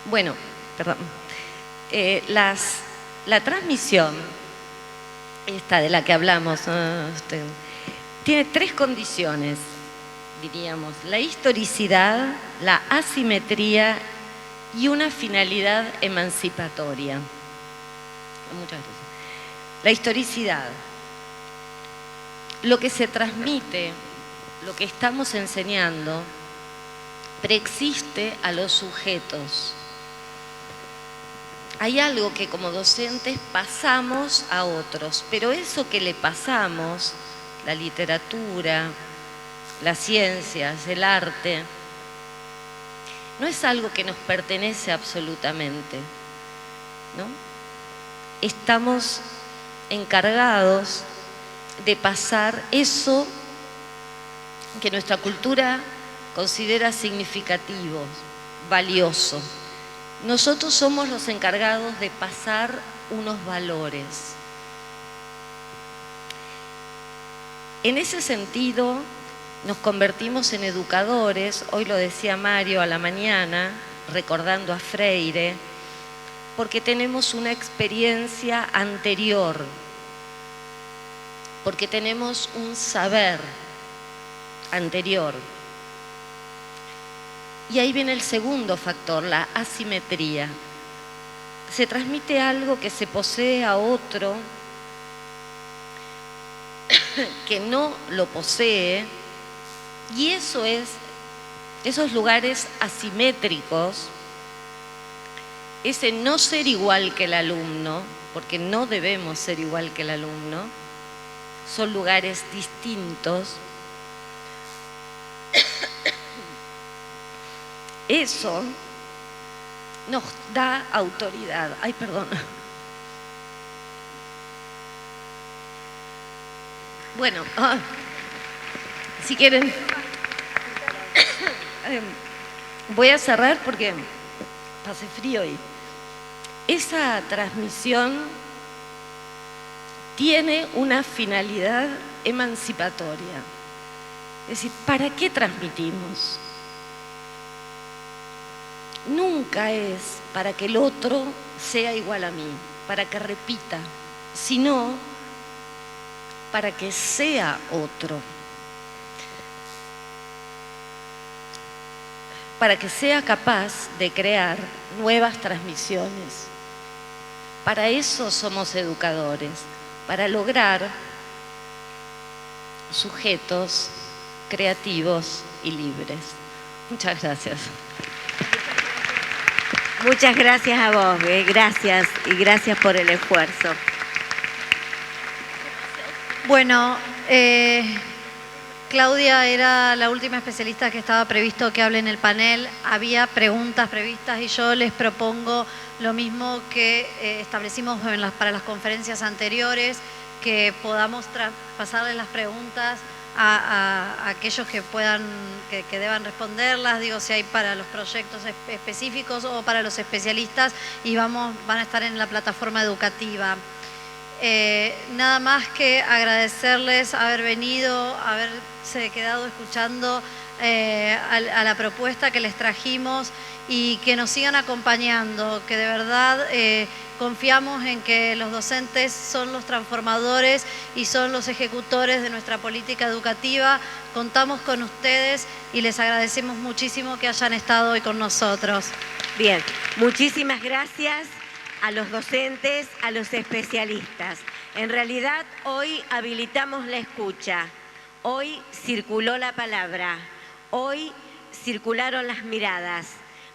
Bueno, perdón. La transmisión, esta de la que hablamos, tiene tres condiciones, diríamos: la historicidad, la asimetría y una finalidad emancipatoria. Muchas gracias. La historicidad. Lo que se transmite, lo que estamos enseñando, preexiste a los sujetos. Hay algo que como docentes pasamos a otros, pero eso que le pasamos, la literatura, las ciencias, el arte, no es algo que nos pertenece absolutamente, ¿no? Estamos encargados de pasar eso que nuestra cultura considera significativo, valioso. Nosotros somos los encargados de pasar unos valores. En ese sentido, nos convertimos en educadores, hoy lo decía Mario a la mañana, recordando a Freire, porque tenemos una experiencia anterior, porque tenemos un saber anterior. Y ahí viene el segundo factor, la asimetría. Se transmite algo que se posee a otro que no lo posee, y eso es, esos lugares asimétricos, ese no ser igual que el alumno, porque no debemos ser igual que el alumno, son lugares distintos. Eso nos da autoridad. Ay, perdón. Bueno, si quieren, voy a cerrar porque hace frío y esa transmisión tiene una finalidad emancipatoria. Es decir, ¿para qué transmitimos? Nunca es para que el otro sea igual a mí, para que repita, sino para que sea otro, para que sea capaz de crear nuevas transmisiones. Para eso somos educadores, para lograr sujetos creativos y libres. Muchas gracias. Muchas gracias a vos, gracias y gracias por el esfuerzo. Bueno, Claudia era la última especialista que estaba previsto que hable en el panel. Había preguntas previstas y yo les propongo lo mismo que establecimos para las conferencias anteriores, que podamos pasarles las preguntas a aquellos que puedan, que deban responderlas, digo, si hay para los proyectos específicos o para los especialistas, y van a estar en la plataforma educativa. Nada más que agradecerles haber venido, haberse quedado escuchando a la propuesta que les trajimos y que nos sigan acompañando, que de verdad confiamos en que los docentes son los transformadores y son los ejecutores de nuestra política educativa. Contamos con ustedes y les agradecemos muchísimo que hayan estado hoy con nosotros. Bien, muchísimas gracias a los docentes, a los especialistas. En realidad, hoy habilitamos la escucha, hoy circuló la palabra, hoy circularon las miradas,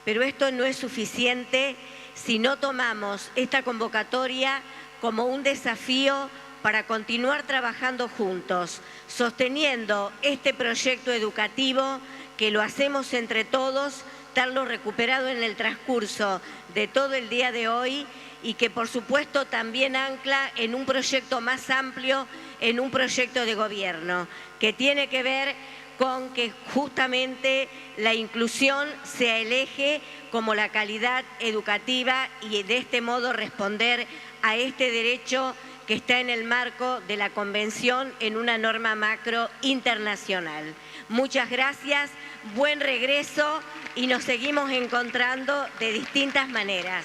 pero esto no es suficiente si no tomamos esta convocatoria como un desafío para continuar trabajando juntos, sosteniendo este proyecto educativo que lo hacemos entre todos, darlo recuperado en el transcurso de todo el día de hoy y que por supuesto también ancla en un proyecto más amplio, en un proyecto de gobierno, que tiene que ver con que justamente la inclusión sea el eje como la calidad educativa y de este modo responder a este derecho que está en el marco de la Convención en una norma macro internacional. Muchas gracias, buen regreso y nos seguimos encontrando de distintas maneras.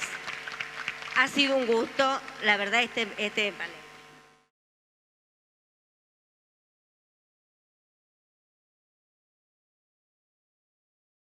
Ha sido un gusto, la verdad, este panel.